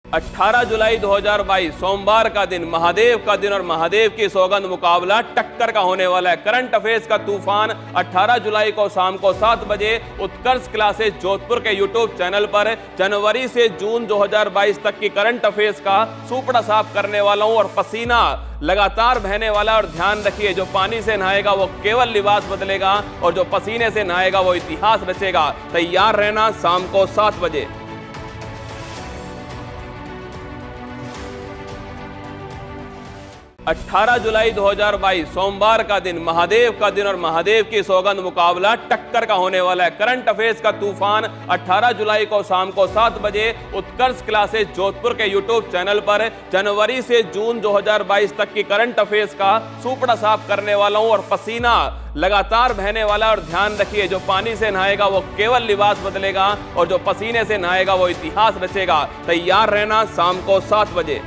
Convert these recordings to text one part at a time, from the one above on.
18 जुलाई 2022 सोमवार का दिन, महादेव का दिन और महादेव की सौगंध मुकाबला टक्कर का होने वाला है। करंट अफेयर्स का तूफान 18 जुलाई को शाम को 7 बजे उत्कर्ष क्लासेस जोधपुर के यूट्यूब चैनल पर जनवरी से जून 2022 तक की करंट अफेयर्स का सूपड़ा साफ करने वाला हूं और पसीना लगातार बहने वाला। और ध्यान रखिए, जो पानी से नहाएगा वो केवल लिबास बदलेगा और जो पसीने से नहाएगा वो इतिहास रचेगा। तैयार रहना शाम को 7 बजे। 18 जुलाई 2022 सोमवार का दिन, महादेव का दिन और महादेव की सौगंध मुकाबला टक्कर का होने वाला है। करंट अफेयर्स का तूफान 18 जुलाई को शाम को 7 बजे उत्कर्ष क्लासेस जोधपुर के यूट्यूब चैनल पर जनवरी से जून 2022 तक की करंट अफेयर्स का सूपड़ा साफ करने वाला हूं और पसीना लगातार बहने वाला। और ध्यान रखिए, जो पानी से नहाएगा वो केवल लिबास बदलेगा और जो पसीने से नहाएगा वो इतिहास रचेगा। तैयार रहना शाम को 7 बजे।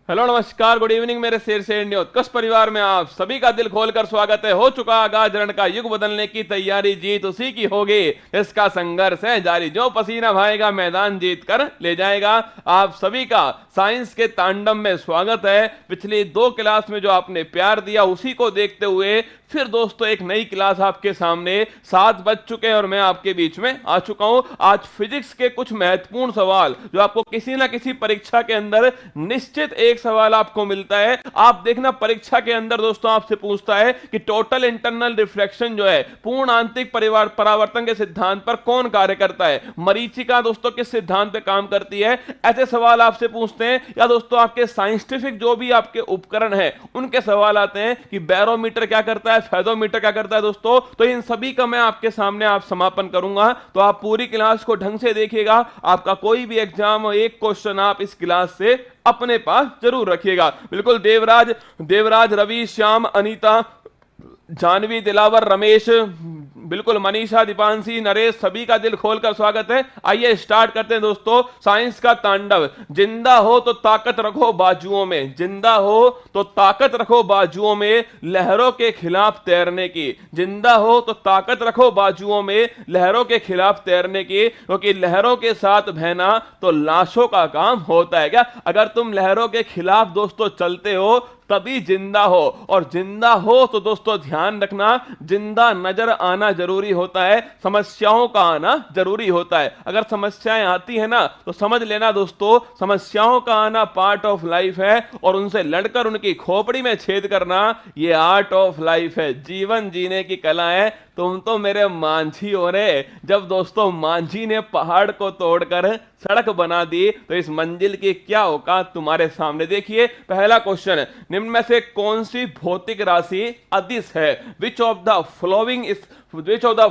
हेलो, नमस्कार, गुड इवनिंग मेरे शेर से इंडिया उत्कर्ष परिवार में आप सभी का दिल खोलकर स्वागत है। हो चुका आगाज रण का युग बदलने की तैयारी, जीत उसी की होगी, इसका संघर्ष है जारी। जो पसीना बहाएगा मैदान जीत कर ले जाएगा। आप सभी का साइंस के तांडव में स्वागत है। पिछली 2 क्लास में जो आपने प्यार दिया उसी को देखते हुए फिर दोस्तों एक नई क्लास आपके सामने 7 बज चुके हैं और मैं आपके बीच में आ चुका हूं। आज फिजिक्स के कुछ महत्वपूर्ण सवाल जो आपको किसी ना किसी परीक्षा के अंदर निश्चित एक सवाल आपको मिलता है। आप देखना, परीक्षा के अंदर दोस्तों आपसे पूछता है कि टोटल इंटरनल रिफ्लेक्शन जो है, पूर्ण आंतरिक परावर्तन के सिद्धांत पर कौन कार्य करता है। मरीचिका दोस्तों किस सिद्धांत पे काम करती है। ऐसे सवाल आपसे पूछते हैं। या दोस्तों आपके साइंटिफिक जो भी आपके उपकरण है उनके सवाल आते हैं कि बैरोमीटर क्या करता है, फेदोमीटर क्या करता है दोस्तों। तो इन सभी का मैं आपके सामने आप समापन करूंगा, तो आप पूरी क्लास को ढंग से देखिएगा। आपका कोई भी एग्जाम, एक क्वेश्चन आप इस क्लास से अपने पास जरूर रखिएगा। बिल्कुल देवराज, रवि, श्याम, अनीता, जानवी, दिलावर, रमेश, बिल्कुल मनीषा, दीपांशी, नरेश, सभी का दिल खोलकर स्वागत है। आइए स्टार्ट करते हैं दोस्तों साइंस का तांडव। जिंदा हो तो ताकत रखो बाजुओं में, जिंदा हो तो ताकत रखो बाजुओं में, लहरों के खिलाफ तैरने की। जिंदा हो तो ताकत रखो बाजुओं में, लहरों के खिलाफ तैरने की, क्योंकि लहरों के साथ बहना तो लाशों का काम होता है। क्या अगर तुम लहरों के खिलाफ दोस्तों चलते हो तभी जिंदा हो। और जिंदा हो तो दोस्तों ध्यान रखना, जिंदा नजर आना जरूरी होता है, समस्याओं का आना जरूरी होता है। अगर समस्याएं आती है ना तो समझ लेना दोस्तों, समस्याओं का आना पार्ट ऑफ लाइफ है और उनसे लड़कर उनकी खोपड़ी में छेद करना ये आर्ट ऑफ लाइफ है, जीवन जीने की कला है। तुम तो मेरे मांझी हो रहे। जब दोस्तों मांझी ने पहाड़ को तोड़कर सड़क बना दी तो इस मंजिल की क्या औकात तुम्हारे सामने। देखिए पहला क्वेश्चन, निम्न में से कौन सी भौतिक राशि अदिश है। Which of the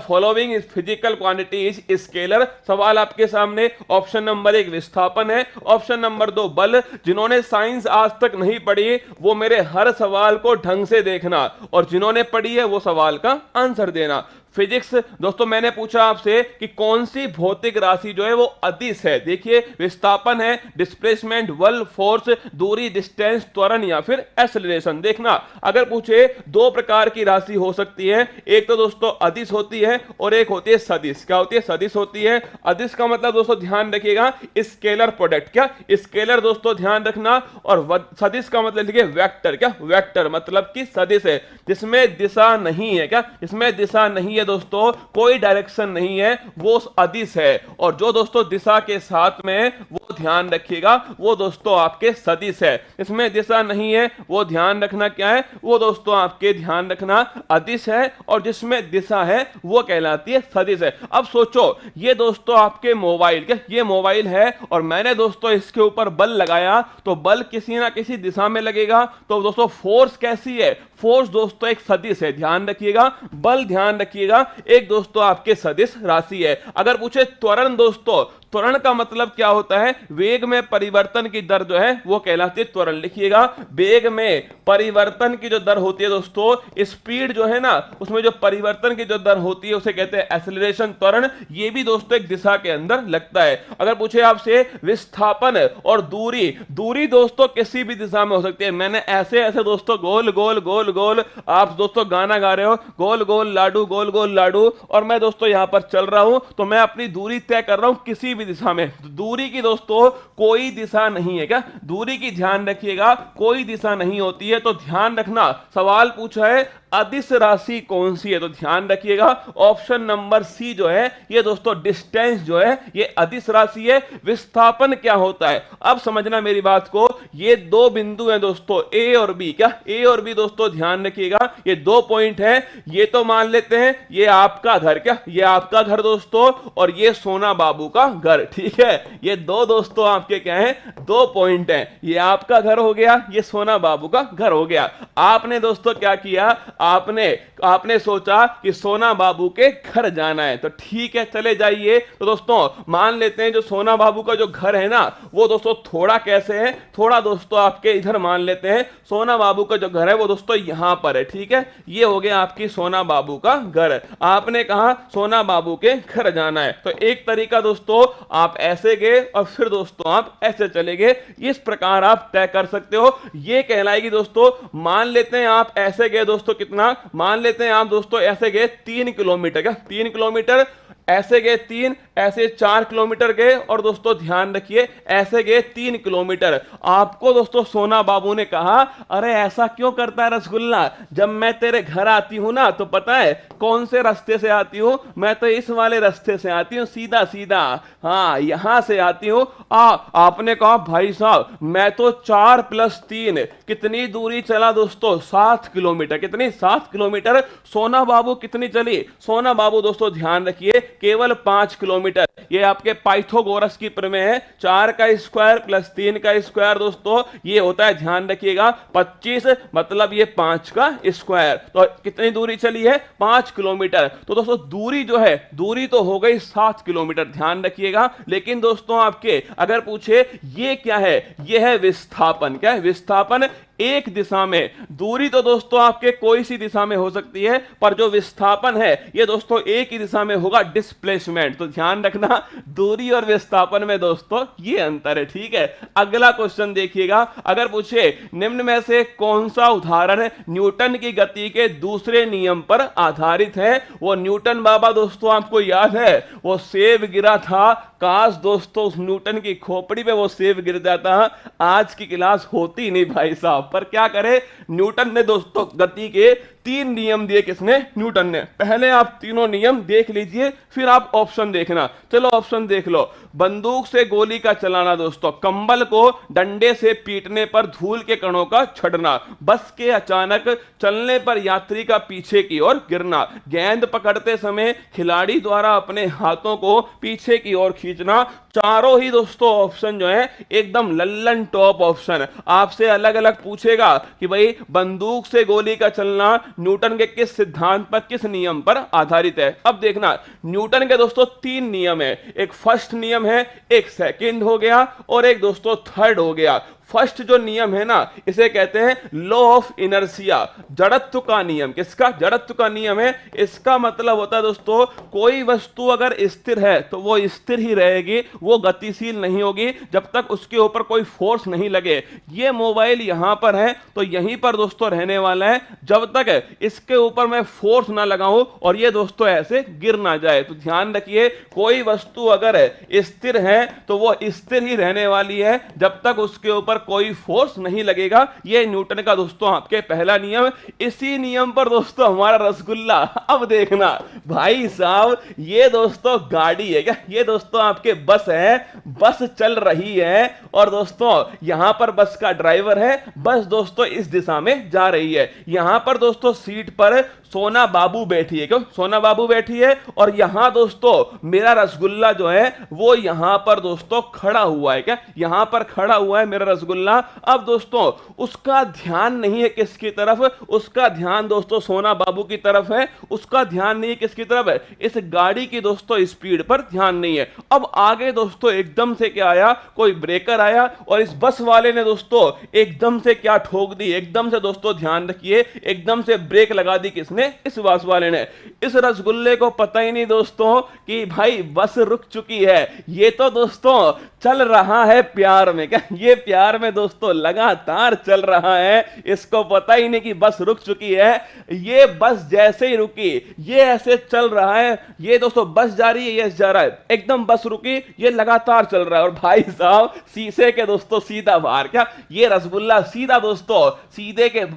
following is physical quantity is scalar. सवाल आपके सामने। ऑप्शन नंबर 1 विस्थापन है, ऑप्शन नंबर 2 बल। जिन्होंने साइंस आज तक नहीं पढ़ी वो मेरे हर सवाल को ढंग से देखना और जिन्होंने पढ़ी है वो सवाल का आंसर देना। फिजिक्स दोस्तों मैंने पूछा आपसे कि कौन सी भौतिक राशि जो है वो अदिश है। देखिए विस्थापन है, डिस्प्लेसमेंट, बल, फोर्स, दूरी, डिस्टेंस, त्वरण या फिर एक्सेलरेशन। देखना अगर पूछे दो प्रकार की राशि हो सकती है, एक तो दोस्तों अदिश होती है और एक होती है सदिश। क्या होती है? सदिश होती है। अदिश का मतलब दोस्तों ध्यान रखिएगा स्केलर प्रोडक्ट, क्या स्केलर दोस्तों ध्यान रखना, और सदिश का मतलब लिखिए वेक्टर। क्या वेक्टर मतलब कि सदिश है जिसमें दिशा नहीं है। क्या इसमें दिशा नहीं है दोस्तों, कोई डायरेक्शन नहीं है, वो अदिश है। और जो दोस्तों दिशा के साथ में वो ध्यान रखिएगा वो दोस्तों आपके सदिश है। इसमें दिशा नहीं है वो ध्यान रखना क्या है, वो दोस्तों आपके ध्यान रखना अदिश है, और जिसमें दिशा है वो कहलाती है सदिश है। अब सोचो ये दोस्तों आपके मोबाइल, क्या ये मोबाइल है और मैंने दोस्तों इसके ऊपर बल लगाया तो बल किसी ना किसी दिशा में लगेगा। तो दोस्तों फोर्स कैसी है? फोर्स दोस्तों एक सदिश है, ध्यान रखिएगा। बल ध्यान रखिएगा एक दोस्तों आपके सदिश राशि है। अगर पूछे त्वरण दोस्तों, त्वरण का मतलब क्या होता है? वेग में परिवर्तन की दर जो है वो कहलाती है त्वरण। लिखिएगा वेग में परिवर्तन की जो दर होती है दोस्तों, स्पीड जो है ना उसमें जो परिवर्तन की जो दर होती है उसे कहते हैं एक्सेलरेशन, त्वरण। ये भी दोस्तों एक दिशा के अंदर लगता है। अगर पूछे आपसे विस्थापन और दूरी, दूरी दोस्तों किसी भी दिशा में हो सकती है। मैंने ऐसे ऐसे दोस्तों गोल गोल गोल गोल, आप दोस्तों गाना गा रहे हो गोल गोल लाडू गोल गोल लाडू, और मैं दोस्तों यहां पर चल रहा हूं तो मैं अपनी दूरी तय कर रहा हूं किसी भी दिशा में। दूरी की दोस्तों कोई दिशा नहीं है। क्या दूरी की ध्यान रखिएगा कोई दिशा नहीं होती है। तो ध्यान रखना सवाल पूछा है अदिश राशि कौन सी है, तो ध्यान रखिएगा ऑप्शन नंबर सी जो है ये दोस्तों डिस्टेंस जो है ये अदिश राशि है। विस्थापन क्या होता है अब समझना मेरी बात को। ये दो बिंदु हैं दोस्तों ए और बी, क्या ए और बी दोस्तों ध्यान रखिएगा ये दो पॉइंट है। ये तो मान लेते हैं ये आपका घर, क्या ये आपका घर दोस्तों, और ये सोना बाबू का घर, ठीक है। ये दो दोस्तों आपके क्या है? दो पॉइंट है। ये आपका घर हो गया, ये सोना बाबू का घर हो गया। आपने दोस्तों क्या किया? आपने सोचा कि सोना बाबू के घर जाना है, तो ठीक है चले जाइए। तो दोस्तों मान लेते हैं जो सोना बाबू का जो घर है ना वो दोस्तों थोड़ा कैसे है, थोड़ा दोस्तों आपके इधर मान लेते हैं सोना बाबू का जो घर है वो दोस्तों यहां पर है, ठीक है। ये हो गया आपकी सोना बाबू का घर। आपने कहा सोना बाबू के घर जाना है, तो एक तरीका दोस्तों आप ऐसे गए और फिर दोस्तों आप ऐसे चले गए। इस प्रकार आप तय कर सकते हो। ये कहलाएगी दोस्तों, मान लेते हैं आप ऐसे गए दोस्तों, कितना मान लेते हैं आप दोस्तों ऐसे गए 3 किलोमीटर, क्या 3 किलोमीटर, ऐसे गए 3, ऐसे 4 किलोमीटर गए, और दोस्तों ध्यान रखिए ऐसे गए 3 किलोमीटर। आपको दोस्तों सोना बाबू ने कहा अरे ऐसा क्यों करता है रसगुल्ला, जब मैं तेरे घर आती हूं ना तो पता है कौन से रास्ते से आती हूं? मैं तो इस वाले रास्ते से आती हूं, सीधा सीधा, हाँ यहां से आती हूं। आपने कहा भाई साहब मैं तो 4 + 3 कितनी दूरी चला दोस्तों? 7 किलोमीटर। कितनी? 7 किलोमीटर। सोना बाबू कितनी चली? सोना बाबू दोस्तों ध्यान रखिए केवल 5 किलोमीटर। ये आपके पाइथागोरस की प्रमेय है, 4 का स्क्वायर + 3 का स्क्वायर दोस्तों ये होता है, ध्यान रखिएगा 25, मतलब ये 5 का स्क्वायर। तो कितनी दूरी चली है? 5 किलोमीटर। तो दोस्तों दूरी जो है, दूरी तो हो गई 7 किलोमीटर, ध्यान रखिएगा। लेकिन दोस्तों आपके अगर पूछे ये क्या है? ये है विस्थापन। क्या है? विस्थापन एक दिशा में। दूरी तो दोस्तों आपके कोई सी दिशा में हो सकती है, पर जो विस्थापन है ये दोस्तों एक ही दिशा में होगा, डिस्प्लेसमेंट। तो ध्यान रखना दूरी और विस्थापन में दोस्तों ये अंतर है, ठीक है। अगला क्वेश्चन देखिएगा, अगर पूछे निम्न में से कौन सा उदाहरण न्यूटन की गति के दूसरे नियम पर आधारित है? वो न्यूटन बाबा दोस्तों आपको याद है वो सेब गिरा था, काश दोस्तों उस न्यूटन की खोपड़ी पे वो सेब गिर जाता। आज की क्लास होती नहीं भाई साहब, पर क्या करे न्यूटन ने दोस्तों गति के 3 नियम दिए। किसने? न्यूटन ने। पहले आप तीनों नियम देख लीजिए फिर आप ऑप्शन देखना। चलो ऑप्शन देख लो। बंदूक से गोली का चलाना दोस्तों, कंबल को डंडे से पीटने पर धूल के कणों का छड़ना, बस के अचानक चलने पर यात्री का पीछे की ओर गिरना, गेंद पकड़ते समय खिलाड़ी द्वारा अपने हाथों को पीछे की ओर खींचना। चारों ही दोस्तों ऑप्शन जो है एकदम लल्लन टॉप ऑप्शन। आपसे अलग अलग पूछेगा कि भाई बंदूक से गोली का चलना न्यूटन के किस सिद्धांत पर, किस नियम पर आधारित है। अब देखना न्यूटन के दोस्तों 3 नियम है, एक फर्स्ट नियम है, एक सेकंड हो गया और एक दोस्तों थर्ड हो गया। फर्स्ट जो नियम है ना, इसे कहते हैं लॉ ऑफ इनर्शिया, जड़त्व का नियम। किसका? जड़त्व का नियम है। इसका मतलब होता है दोस्तों, कोई वस्तु अगर स्थिर है तो वो स्थिर ही रहेगी, वो गतिशील नहीं होगी जब तक उसके ऊपर कोई फोर्स नहीं लगे। ये मोबाइल यहां पर है तो यहीं पर दोस्तों रहने वाला है जब तक इसके ऊपर मैं फोर्स ना लगाऊं और ये दोस्तों ऐसे गिर ना जाए। तो ध्यान रखिए, कोई वस्तु अगर स्थिर है तो वो स्थिर ही रहने वाली है जब तक उसके ऊपर कोई फोर्स नहीं लगेगा। ये न्यूटन का दोस्तों आपके पहला नियम। इसी नियम पर दोस्तों हमारा रसगुल्ला। अब देखना भाई साहब, ये दोस्तों गाड़ी है क्या? ये दोस्तों आपके बस है, बस चल रही है और दोस्तों यहां पर बस का ड्राइवर है, बस दोस्तों इस दिशा में जा रही है। यहां पर दोस्तों सीट पर सोना बाबू बैठी है। क्यों? सोना बाबू बैठी है और यहां दोस्तों मेरा रसगुल्ला जो है वो यहां पर दोस्तों खड़ा हुआ है। क्या? यहां पर खड़ा हुआ है मेरा रसगुल्ला। अब दोस्तों उसका ध्यान नहीं है किसकी तरफ, उसका ध्यान दोस्तों सोना बाबू की तरफ है। उसका ध्यान नहीं है किसकी तरफ है? इस गाड़ी की दोस्तों स्पीड पर ध्यान नहीं है। अब आगे दोस्तों एकदम से क्या आया? कोई ब्रेकर आया और इस बस वाले ने दोस्तों एकदम से क्या ठोक दी? एकदम से दोस्तों ध्यान रखिए, एकदम से ब्रेक लगा दी। किसने? इस बस वाले ने। इस रसगुल्ले को पता ही नहीं दोस्तों कि भाई बस रुक चुकी है। ये तो दोस्तों चल रहा है प्यार में। क्या? ये प्यार में दोस्तों लगातार चल रहा है, इसको पता ही नहीं कि बस रुक चुकी है। ये बस जैसे ही रुकी ये ऐसे चल रहा है। ये दोस्तों बस जा रही है, ये जा रहा है, एकदम बस रुकी, ये लगातार चल रहा है और भाई साहब शीशे के दोस्तों सीधा बाहर। क्या? ये रसगुल्ला सीधा दोस्तों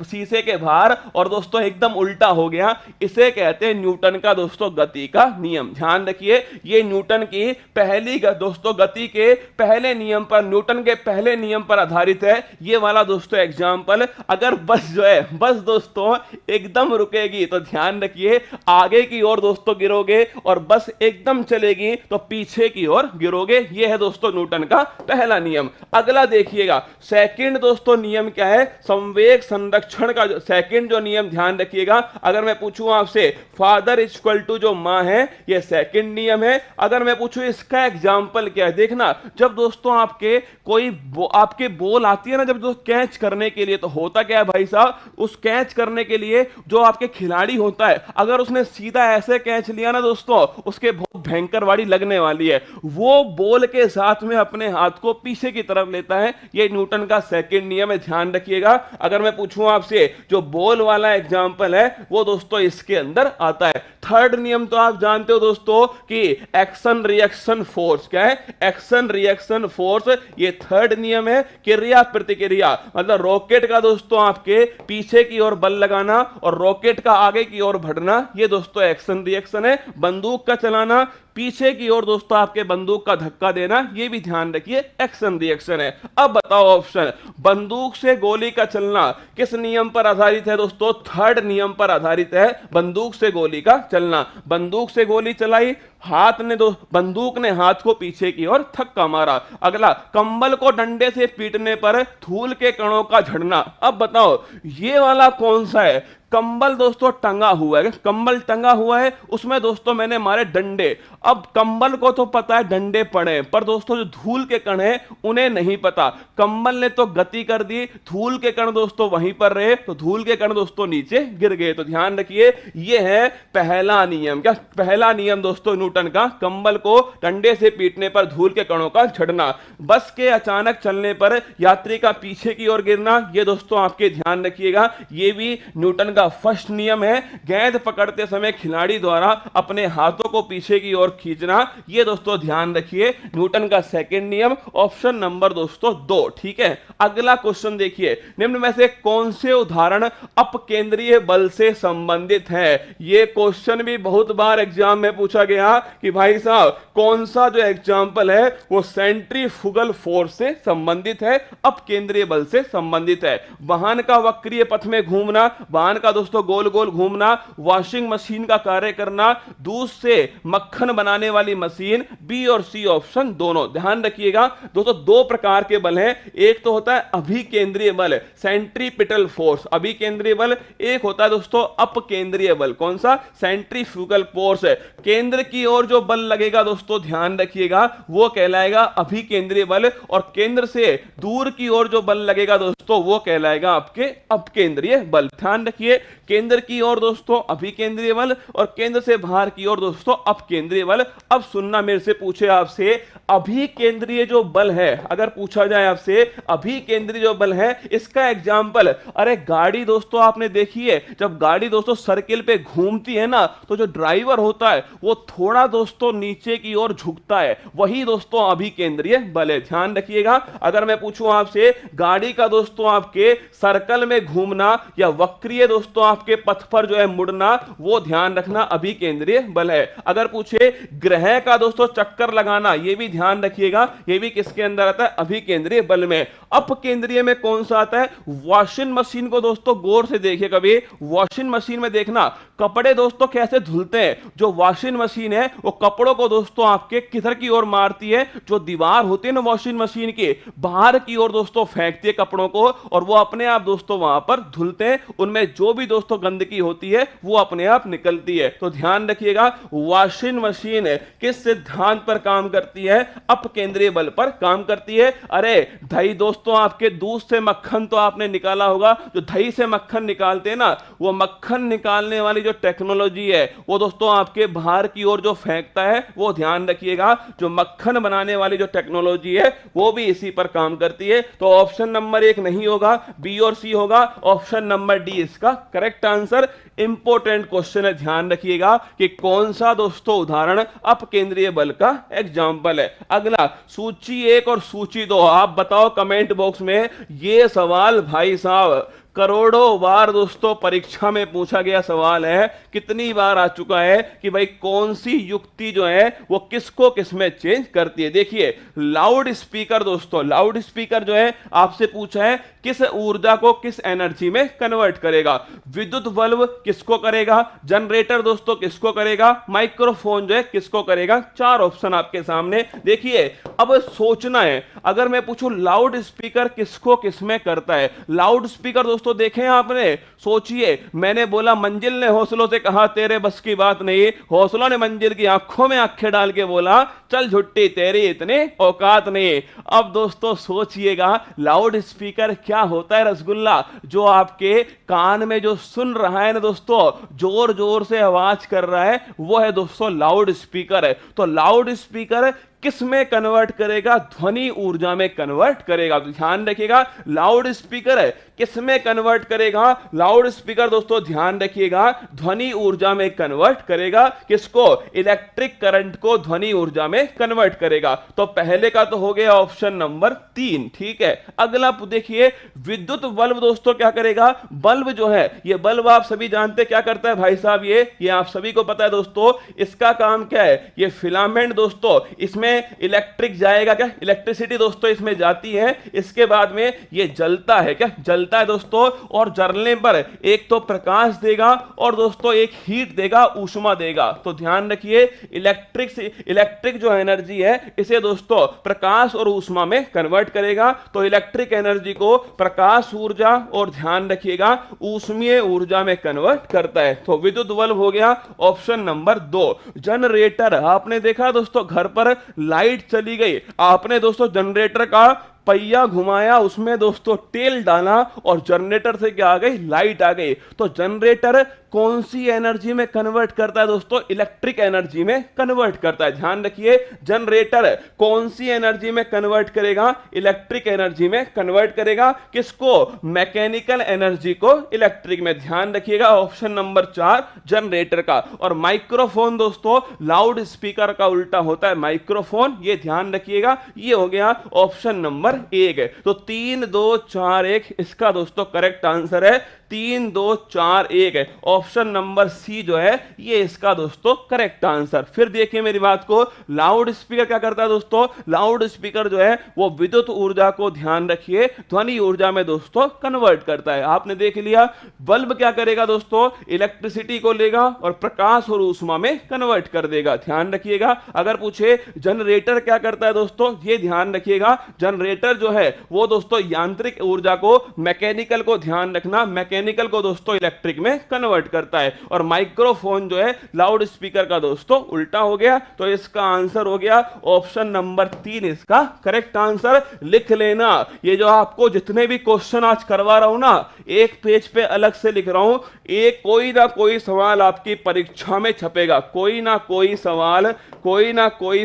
शीशे के बाहर और दोस्तों एकदम उल्टा हो गया। इसे कहते हैं न्यूटन का दोस्तों गति का नियम। ध्यान रखिए, ये न्यूटन की पहली दोस्तों गति के पहले नियम पर, न्यूटन के पहले नियम पर आधारित है ये वाला दोस्तों एग्जाम्पल। अगर बस जो है बस दोस्तों एकदम रुकेगी तो ध्यान रखिए आगे की ओर दोस्तों गिरोगे और बस एकदम चलेगी तो पीछे की ओर गिरोगे। ये है दोस्तों न्यूटन का पहला नियम। अगला देखिएगा, सेकंड दोस्तों नियम क्या है? संवेग संरक्षण का सेकंड जो नियम, ध्यान रखिएगा। अगर मैं पूछूं आपसे फादर इक्वल टू जो मां है, ये सेकंड नियम है। अगर मैं पूछूं इसका एग्जांपल क्या है, देखना जब दोस्तों आपके बॉल आती है ना, जब दोस्त कैच करने के लिए, तो होता क्या है भाई साहब, उस कैच करने के लिए जो आपके खिलाड़ी होता है, अगर उसने सीधा ऐसे कैच लिया ना दोस्तों, उसके बहुत भयंकर वाड़ी लगने वाली है। वो बॉल के साथ में अपने हाथ को पीछे की तरफ लेता है। ये न्यूटन का सेकंड नियम है, ध्यान रखिएगा। अगर मैं पूछूं आपसे जो बॉल वाला एग्जांपल है वो दोस्तों इसके अंदर आता है। थर्ड नियम तो आप जानते हो दोस्तों कि एक्शन रिएक्शन फोर्स। क्या है? एक्शन रिएक्शन फोर्स, ये थर्ड नियम है। क्रिया प्रतिक्रिया, मतलब रॉकेट का दोस्तों आपके पीछे की ओर बल लगाना और रॉकेट का आगे की ओर बढ़ना, ये दोस्तों एक्शन रिएक्शन है। बंदूक का चलाना, पीछे की ओर दोस्तों आपके बंदूक का धक्का देना, ये भी ध्यान रखिए एक्शन रिएक्शन है। अब बताओ ऑप्शन, बंदूक से गोली का चलना किस नियम पर आधारित है दोस्तों? थर्ड नियम पर आधारित है, बंदूक से गोली का चलना। बंदूक से गोली चलाई, बंदूक ने हाथ को पीछे की ओर धक्का मारा। अगला, कंबल को डंडे से पीटने पर धूल के कणों का झड़ना। अब बताओ ये वाला कौन सा है? कंबल दोस्तों टंगा हुआ है, कंबल टंगा हुआ है, उसमें दोस्तों मैंने मारे डंडे। अब कंबल को तो पता है डंडे पड़े, पर दोस्तों जो धूल के कण हैं उन्हें नहीं पता। कंबल ने तो गति कर दी, धूल के कण दोस्तों वहीं पर रहे, तो धूल के कण दोस्तों नीचे गिर गए। तो ध्यान रखिए ये है पहला नियम। क्या? पहला नियम दोस्तों न्यूटन का, कंबल को डंडे से पीटने पर धूल के कणों का झड़ना। बस के अचानक चलने पर यात्री का पीछे की ओर गिरना, ये दोस्तों आपके ध्यान रखिएगा, ये भी न्यूटन का फर्स्ट नियम है। गेंद पकड़ते समय खिलाड़ी द्वारा अपने हाथों को पीछे की ओर खींचना, ये दोस्तों ध्यान रखिए न्यूटन का सेकंड नियम, ऑप्शन नंबर दोस्तों 2। ठीक है, अगला क्वेश्चन देखिए, निम्न में से कौन से उदाहरण अपकेंद्रीय बल से संबंधित है? ये क्वेश्चन भी बहुत बार एग्जाम में पूछा गया कि भाई साहब कौन सा जो एग्जाम्पल है वो सेंट्रीफ्यूगल फोर्स से संबंधित है, अपकेंद्रीय बल से संबंधित है। वाहन का वक्रीय पथ में घूमना, वाहन का दोस्तों गोल गोल घूमना, वॉशिंग मशीन का कार्य करना, दूध से मक्खन बनाने वाली मशीन, बी और सी ऑप्शन दोनों। ध्यान रखिएगा दोस्तों दो प्रकार के बल हैं, एक तो होता है अभिकेंद्रीय बल सेंट्रीपिटल फोर्स, अभिकेंद्रीय बल, एक होता है दोस्तों अपकेंद्रीय बल, कौन सा? Centrifugal force. केंद्र की ओर जो बल लगेगा दोस्तों ध्यान रखिएगा वो कहलाएगा अभिकेंद्रीय बल, और केंद्र से दूर की ओर जो बल लगेगा दोस्तों वो कहलाएगा आपके अपकेंद्रीय बल। ध्यान रखिए, केंद्र की ओर दोस्तों अभिकेंद्रीय बल और केंद्र से बाहर की ओर दोस्तों अपकेंद्रीय बल। अब सुनना, मेरे से पूछे आपसे अभिकेंद्रीय जो बल है, अगर पूछा जाए आपसे अभिकेंद्रीय जो बल है इसका एग्जांपल, अरे गाड़ी दोस्तों आपने देखी है, जब गाड़ी दोस्तों सर्किल पे घूमती है ना तो जो ड्राइवर होता है वो थोड़ा दोस्तों नीचे की ओर झुकता है, वही दोस्तों अभिकेंद्रीय बल है। ध्यान रखिएगा, अगर मैं पूछूं आपसे गाड़ी का दोस्तों आपके सर्कल में घूमना या वक्रीय दोस्तों आपके पथ पर जो है मुड़ना, वो ध्यान रखना अभिकेंद्रीय बल है। अगर पूछे ग्रह का दोस्तों चक्कर लगाना, ये भी ध्यान रखिएगा, ये भी किसके अंदर आता है, अभिकेंद्रीय बल में। अपकेंद्रीय में कौन सा आता है, वॉशिंग मशीन को दोस्तों गौर से देखिए, कभी वॉशिंग मशीन में देखना कपड़े दोस्तों कैसे धुलते हैं, जो वॉशिंग मशीन है वो कपड़ों को दोस्तों आपके किधर की ओर मारती है, जो दीवार होती है ना वॉशिंग मशीन की, बाहर की ओर दोस्तों फेंकती है कपड़ों को, और वो अपने आप दोस्तों वहां पर धुलते हैं, उनमें जो भी दोस्तों गंदगी होती है वो अपने आप निकलती है। तो ध्यान रखिएगा, वॉशिंग मशीन किस सिद्धांत पर काम करती है, अपकेंद्रीय बल पर काम करती है। अरे दही दोस्तों आपके दूध से मक्खन तो आपने निकाला होगा, जो दही से मक्खन निकालते हैं ना, वो मक्खन निकालने वाली जो टेक्नोलॉजी है वो दोस्तों आपके बाहर की ओर जो फेंकता है, वो ध्यान रखिएगा, जो मक्खन बनाने वाली जो टेक्नोलॉजी है वो भी इसी पर काम करती है। तो ऑप्शन नंबर 1 नहीं होगा, बी और सी होगा, ऑप्शन नंबर डी इसका करेक्ट आंसर। इंपॉर्टेंट क्वेश्चन है, ध्यान रखिएगा कि कौन सा दोस्तों उदाहरण अपकेंद्रीय बल का एग्जाम्पल है। अगला सूची 1 और सूची 2, आप बताओ कमेंट बॉक्स में, ये सवाल भाई साहब करोड़ों बार दोस्तों परीक्षा में पूछा गया सवाल है, कितनी बार आ चुका है कि भाई कौन सी युक्ति जो है वो किसको किस में चेंज करती है। देखिए लाउड स्पीकर दोस्तों, लाउड स्पीकर जो है आपसे पूछा है किस ऊर्जा को किस एनर्जी में कन्वर्ट करेगा, विद्युत बल्ब किसको करेगा, जनरेटर दोस्तों किसको करेगा, माइक्रोफोन जो है किसको करेगा। 4 ऑप्शन आपके सामने। देखिए अब सोचना है, अगर मैं पूछूं लाउड स्पीकर किसको किस में करता है, लाउड स्पीकर दोस्तों देखें आपने, सोचिए, मैंने बोला मंजिल ने हौसलों से कहा तेरे बस की बात नहीं, हौसलों ने मंजिल की आंखों में आंखें डाल के बोला चल झुट्टी तेरी इतने औकात नहीं। अब दोस्तों सोचिएगा लाउड स्पीकर क्या होता है, रसगुल्ला, जो आपके कान में जो सुन रहा है ना दोस्तों, जोर जोर से आवाज कर रहा है, वो है दोस्तों लाउड स्पीकर है। तो लाउड स्पीकर किस में कन्वर्ट करेगा, ध्वनि ऊर्जा में कन्वर्ट करेगा। तो ध्यान रखिएगा लाउड स्पीकर है किस में कन्वर्ट करेगा, लाउड स्पीकर दोस्तों ध्यान रखिएगा ध्वनि ऊर्जा में कन्वर्ट करेगा। किसको, इलेक्ट्रिक करंट को ध्वनि ऊर्जा में कन्वर्ट करेगा। तो पहले का तो हो गया ऑप्शन नंबर 3, ठीक है। अगला देखिए विद्युत बल्ब दोस्तों क्या करेगा, बल्ब जो है ये बल्ब आप सभी जानते क्या करता है भाई साहब, ये आप सभी को पता है दोस्तों, इसका काम क्या है, ये फिलामेंट दोस्तों, इसमें इलेक्ट्रिक जाएगा, क्या इलेक्ट्रिसिटी दोस्तों इसमें जाती है, इसके बाद में ये जलता है, क्या जलता है दोस्तों, और जलने पर एक तो प्रकाश देगा और दोस्तों एक हीट देगा, ऊष्मा देगा। तो ध्यान रखिए इलेक्ट्रिक जो एनर्जी है इसे दोस्तों प्रकाश और ऊष्मा में कन्वर्ट करेगा। तो इलेक्ट्रिक एनर्जी को प्रकाश ऊर्जा और ध्यान रखिएगा ऊष्मीय ऊर्जा में कन्वर्ट करता है। तो विद्युत बल्ब हो गया ऑप्शन नंबर 2। जनरेटर, आपने देखा दोस्तों घर पर लाइट चली गई, आपने दोस्तों जनरेटर का पहिया घुमाया, उसमें दोस्तों तेल डाला और जनरेटर से क्या आ गई, लाइट आ गई। तो जनरेटर कौन सी एनर्जी में कन्वर्ट करता है दोस्तों, इलेक्ट्रिक एनर्जी में कन्वर्ट करता है। ध्यान रखिए जनरेटर कौन सी एनर्जी में कन्वर्ट करेगा, इलेक्ट्रिक एनर्जी में कन्वर्ट करेगा। किसको, मैकेनिकल एनर्जी को इलेक्ट्रिक में। ध्यान रखिएगा ऑप्शन नंबर 4 जनरेटर का। और माइक्रोफोन दोस्तों लाउड स्पीकर का उल्टा होता है माइक्रोफोन, ये ध्यान रखिएगा। ये हो गया ऑप्शन नंबर 1। तो 3 2 4 1 इसका दोस्तों करेक्ट आंसर है, 3 2 4 1 ऑप्शन नंबर सी जो है ये इसका दोस्तों करेक्ट आंसर। फिर देखिए मेरी बात को, लाउड स्पीकर क्या करता है दोस्तों, लाउड स्पीकर जो है वो विद्युत ऊर्जा को ध्यान रखिए ध्वनि ऊर्जा में दोस्तों कन्वर्ट करता है। आपने देख लिया बल्ब क्या करेगा दोस्तों, इलेक्ट्रिसिटी को लेगा और प्रकाश और ऊष्मा में कन्वर्ट कर देगा। ध्यान रखिएगा। अगर पूछे जनरेटर क्या करता है दोस्तों, ये ध्यान रखिएगा जनरेटर जो है वो दोस्तों यांत्रिक ऊर्जा को, मैकेनिकल को ध्यान रखना, मैकेनिकल मैकेनिकल को दोस्तों इलेक्ट्रिक में कन्वर्ट करता है। और माइक्रोफोन जो है लाउड स्पीकर का दोस्तों उल्टा हो गया। तो इसका आंसर हो गया ऑप्शन नंबर 3 इसका करेक्ट आंसर। लिख लेना, ये जो आपको जितने भी क्वेश्चन आज करवा रहा हूं ना, एक पेज पे अलग से लिख रहा हूं, एक कोई ना कोई सवाल आपकी परीक्षा में छपेगा, कोई ना कोई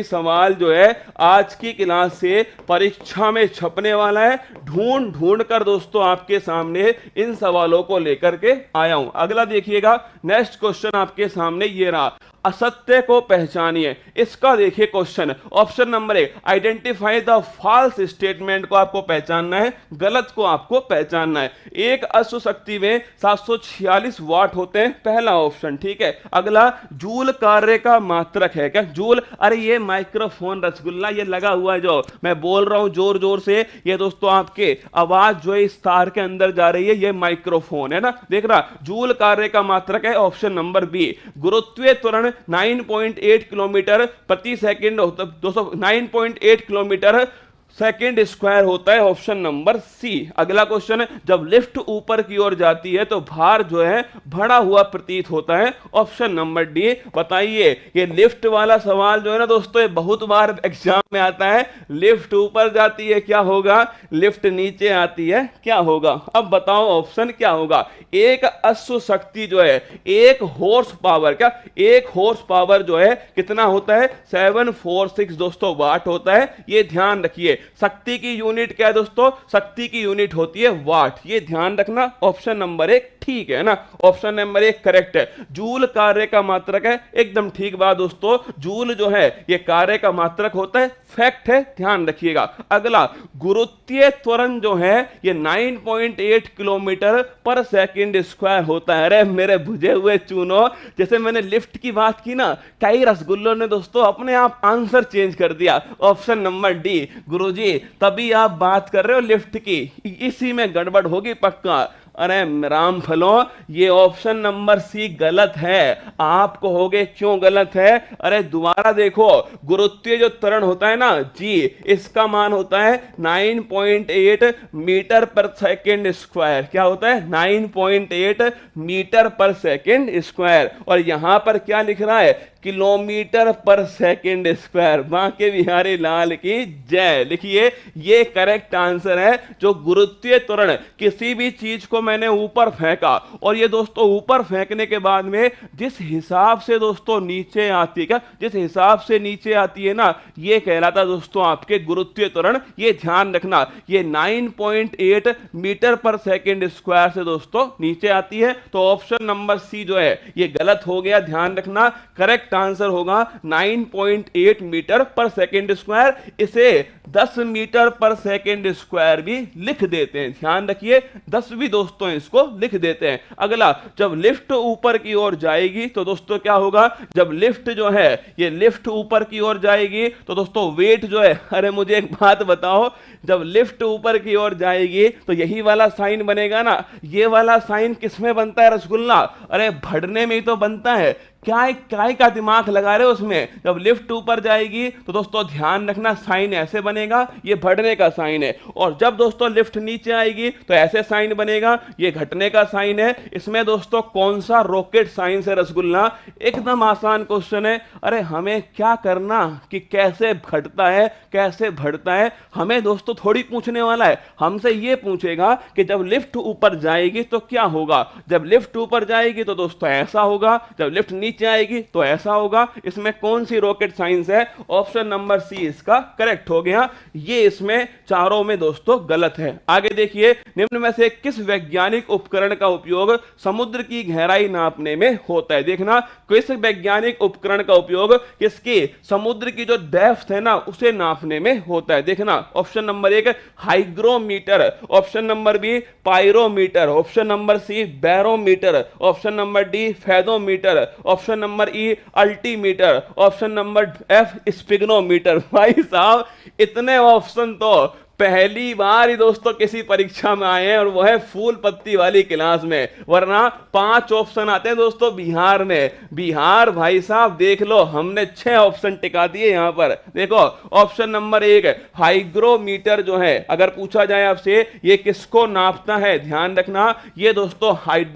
सवाल जो है आज की क्लास से परीक्षा में छपने वाला है। ढूंढ ढूंढ कर दोस्तों आपके सामने इन सवालों को लेकर के आया हूं। अगला देखिएगा, नेक्स्ट क्वेश्चन आपके सामने ये रहा, असत्य को पहचानिए। इसका देखिए question, option number 1 identify the false statement को आपको पहचानना है, गलत को आपको पहचानना है। एक अश्व शक्ति में 746 वाट होते हैं, पहला ऑप्शन, ठीक है। अगला, जूल कार्य का मात्रक है क्या? जूल, अरे ये माइक्रोफोन रसगुल्ला ये लगा हुआ है, जो मैं बोल रहा हूं जोर जोर से, ये दोस्तों आपके आवाज जो है इस तार के अंदर जा रही है, ये माइक्रोफोन है ना, देख रहा। जूल कार्य का मात्रक है ऑप्शन नंबर बी। गुरुत्वीय त्वरण 9.8 किलोमीटर प्रति सेकंड, 9.8 किलोमीटर सेकेंड स्क्वायर होता है, ऑप्शन नंबर सी। अगला क्वेश्चन है, जब लिफ्ट ऊपर की ओर जाती है तो भार जो है बढ़ा हुआ प्रतीत होता है, ऑप्शन नंबर डी। बताइए, ये लिफ्ट वाला सवाल जो है ना दोस्तों, ये बहुत बार एग्जाम में आता है। लिफ्ट ऊपर जाती है क्या होगा, लिफ्ट नीचे आती है क्या होगा? अब बताओ ऑप्शन क्या होगा। एक अश्व शक्ति जो है, एक हॉर्स पावर, क्या एक हॉर्स पावर जो है कितना होता है, 746 दोस्तों वाट होता है, ये ध्यान रखिए। शक्ति की यूनिट क्या है दोस्तों, शक्ति की यूनिट होती है वाट, ये ध्यान रखना। ऑप्शन नंबर 1 ठीक है ना, ऑप्शन नंबर 1 करेक्ट है। जूल कार्य का मात्रक है, एकदम ठीक बात दोस्तों, जूल जो है ये कार्य का मात्रक होता है, फैक्ट है, ध्यान रखिएगा। अगला, गुरुत्वीय त्वरण जो है ये 9.8 किलोमीटर पर सेकंड स्क्वायर होता है। अरे मेरे बुझे हुए चूनो, जैसे मैंने लिफ्ट की बात की ना, कई रसगुल्लों ने दोस्तों अपने आप आंसर चेंज कर दिया, ऑप्शन नंबर डी। गुरुजी तभी आप बात कर रहे हो लिफ्ट की, इसी में गड़बड़ होगी पक्का। अरे राम फलो, ये ऑप्शन नंबर सी गलत है। आप कहोगे क्यों गलत है? अरे दोबारा देखो, गुरुत्वीय जो त्वरण होता है ना जी, इसका मान होता है 9.8 मीटर पर सेकेंड स्क्वायर। क्या होता है? 9.8 मीटर पर सेकेंड स्क्वायर। और यहां पर क्या लिख रहा है, किलोमीटर पर सेकेंड स्क्वायर। बांके बिहारी लाल की जय। लिखिए, ये करेक्ट आंसर है। जो गुरुत्वीय त्वरण, किसी भी चीज को मैंने ऊपर फेंका, और ये दोस्तों ऊपर फेंकने के बाद में जिस हिसाब से दोस्तों नीचे आती है, क्या जिस हिसाब से नीचे आती है ना, ये कहलाता दोस्तों आपके गुरुत्वीय त्वरण। ये ध्यान रखना, ये 9.8 मीटर पर सेकेंड स्क्वायर से दोस्तों नीचे आती है। तो ऑप्शन नंबर सी जो है ये गलत हो गया, ध्यान रखना। करेक्ट आंसर होगा 9.8 मीटर पर सेकेंड स्क्वायर। इसे 10 मीटर पर सेकेंड स्क्वायर भी लिख देते हैं, ध्यान रखिए, 10 भी दोस्तों इसको लिख देते हैं। अगला, जब लिफ्ट ऊपर की ओर जाएगी तो दोस्तों क्या होगा, जब लिफ्ट जो है ये लिफ्ट ऊपर की ओर जाएगी तो दोस्तों वेट जो है, अरे मुझे एक बात बताओ, जब लिफ्ट ऊपर की ओर जाएगी तो यही वाला साइन बनेगा ना। ये वाला साइन किसमें बनता है रसगुल्ला? अरे बढ़ने में ही तो बनता है। क्या का दिमाग लगा रहे हो उसमें? जब लिफ्ट ऊपर जाएगी तो दोस्तों ध्यान रखना, साइन ऐसे बनेगा, ये बढ़ने का साइन है। और जब दोस्तों लिफ्ट नीचे आएगी तो ऐसे साइन बनेगा, ये घटने का साइन है। इसमें दोस्तों कौन सा रॉकेट साइंस है रसगुल्ला? एकदम आसान क्वेश्चन है। अरे हमें क्या करना कि कैसे घटता है कैसे बढ़ता है, हमें दोस्तों थोड़ी पूछने वाला है। हमसे ये पूछेगा कि जब लिफ्ट ऊपर जाएगी तो क्या होगा। जब लिफ्ट ऊपर जाएगी तो दोस्तों ऐसा होगा, जब लिफ्ट नीचे आएगी तो ऐसा होगा। इसमें कौन सी रॉकेट साइंस है? ऑप्शन नंबर सी इसका करेक्ट हो गया। ये इसमें चारों में दोस्तों गलत है। आगे देखिए, निम्न में से किस वैज्ञानिक उपकरण का उपयोग समुद्र की गहराई नापने में होता है? देखना, किस वैज्ञानिक उपकरण का उपयोग किसकी, समुद्र की जो डेप्थ है ना उसे नापने में होता है। देखना, option number 1 hygrometer, option number B pyrometer, option number C barometer, option number D fathometer, option number E altimeter, option number F sphygmometer. भाई साहब इतने ऑप्शन तो पहली बार ही दोस्तों किसी परीक्षा में आए हैं और वो है फूल पत्ती वाली क्लास में, वरना 5 ऑप्शन आते हैं दोस्तों बिहार में। बिहार भाई साहब देख लो, हमने 6 ऑप्शन टिका दिए यहां पर। देखो ऑप्शन नंबर 1 हाइग्रोमीटर जो है, अगर पूछा जाए आपसे ये किसको नापता है, ध्यान रखना ये दोस्तों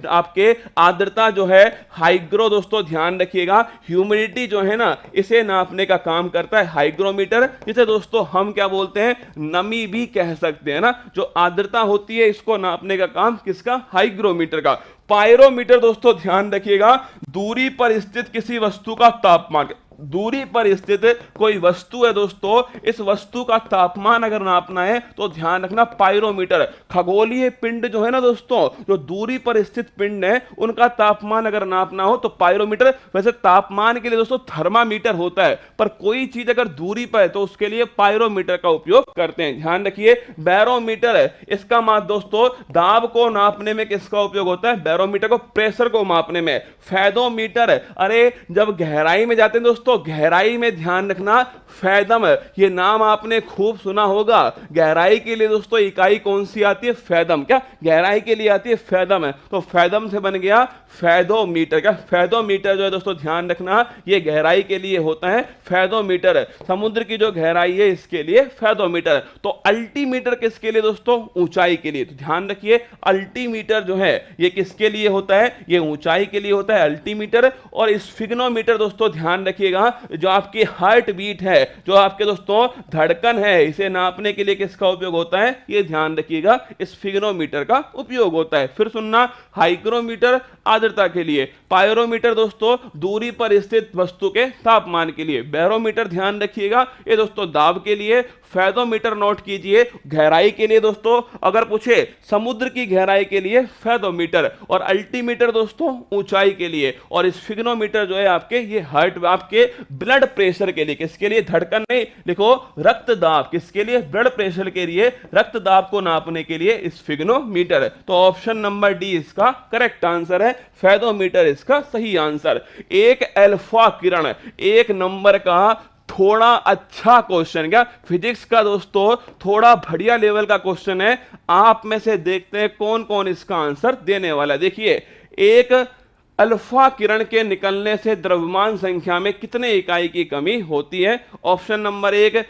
आपके आर्द्रता जो है, हाइग्रो दोस्तों ध्यान रखिएगा, ह्यूमिडिटी जो है ना इसे नापने का काम करता है हाइग्रोमीटर, जिसे दोस्तों हम क्या बोलते हैं, नमी भी कह सकते हैं ना। जो आर्द्रता होती है इसको नापने का काम किसका, हाइग्रोमीटर का। पायरोमीटर दोस्तों ध्यान रखिएगा, दूरी पर स्थित किसी वस्तु का तापमान, दूरी पर स्थित कोई वस्तु है दोस्तों, इस वस्तु का तापमान अगर नापना है तो ध्यान रखना पायरोमीटर। खगोलीय पिंड जो है ना दोस्तों, जो दूरी पर स्थित पिंड है उनका तापमान अगर नापना हो तो पायरोमीटर। वैसे तापमान के लिए दोस्तों थर्मामीटर होता है, पर कोई चीज अगर दूरी पर है तो उसके लिए पायरोमीटर का उपयोग करते हैं। ध्यान रखिए बैरोमीटर है, इसका माप दोस्तों दाब को नापने में किसका उपयोग होता है, बैरोमीटर को, प्रेशर को मापने में। फैदोमीटर, अरे जब गहराई में जाते हैं दोस्तों, गहराई में ध्यान रखना फैदम, ये नाम आपने खूब सुना होगा। गहराई के लिए दोस्तों इकाई कौन सी आती है, फैदम। क्या गहराई के लिए आती है, फैदम है, तो फैदम से बन गया फैदोमीटर। क्या फैदोमीटर जो है दोस्तों ध्यान रखना ये गहराई के लिए होता है, फैदोमीटर। समुद्र की जो गहराई है इसके लिए फैदोमीटर। तो अल्टीमीटर किसके लिए दोस्तों, ऊंचाई के लिए। तो ध्यान रखिए अल्टीमीटर जो है ये किसके लिए होता है, ये ऊंचाई के लिए होता है अल्टीमीटर। और स्फिग्नोमीटर दोस्तों ध्यान रखिएगा, जो आपकी हार्ट बीट है, जो आपके दोस्तों धड़कन है, इसे नापने के लिए किसका उपयोग होता है, ये ध्यान रखिएगा स्फिग्नोमीटर का उपयोग होता है। फिर सुनना, हाइग्रोमीटर आर्द्रता के लिए, पायरोमीटर दोस्तों दूरी पर स्थित वस्तु के तापमान के लिए, बैरोमीटर ध्यान रखिएगा ये दोस्तों दाब के लिए, फैदोमीटर नोट कीजिए गहराई के लिए दोस्तों, अगर पूछे समुद्र की गहराई के लिए फैदोमीटर, और अल्टीमीटर दोस्तों ऊंचाई के लिए, और स्फिग्नोमीटर जो है आपके ये हार्ट, आपके ब्लड प्रेशर के लिए, किसके लिए, धड़कन नहीं, लिखो रक्तदाब, किसके लिए, ब्लड प्रेशर के लिए, रक्तदाब को नापने के लिए स्फिग्नोमीटर। तो ऑप्शन नंबर डी इसका करेक्ट आंसर है, फैदोमीटर इसका सही आंसर। एक अल्फा किरण, 1 नंबर का थोड़ा अच्छा क्वेश्चन, क्या फिजिक्स का दोस्तों थोड़ा बढ़िया लेवल का क्वेश्चन है। आप में से देखते हैं कौन कौन इसका आंसर देने वाला है। देखिए, एक अल्फा किरण के निकलने से द्रव्यमान संख्या में कितने इकाई की कमी होती है। ऑप्शन नंबर 1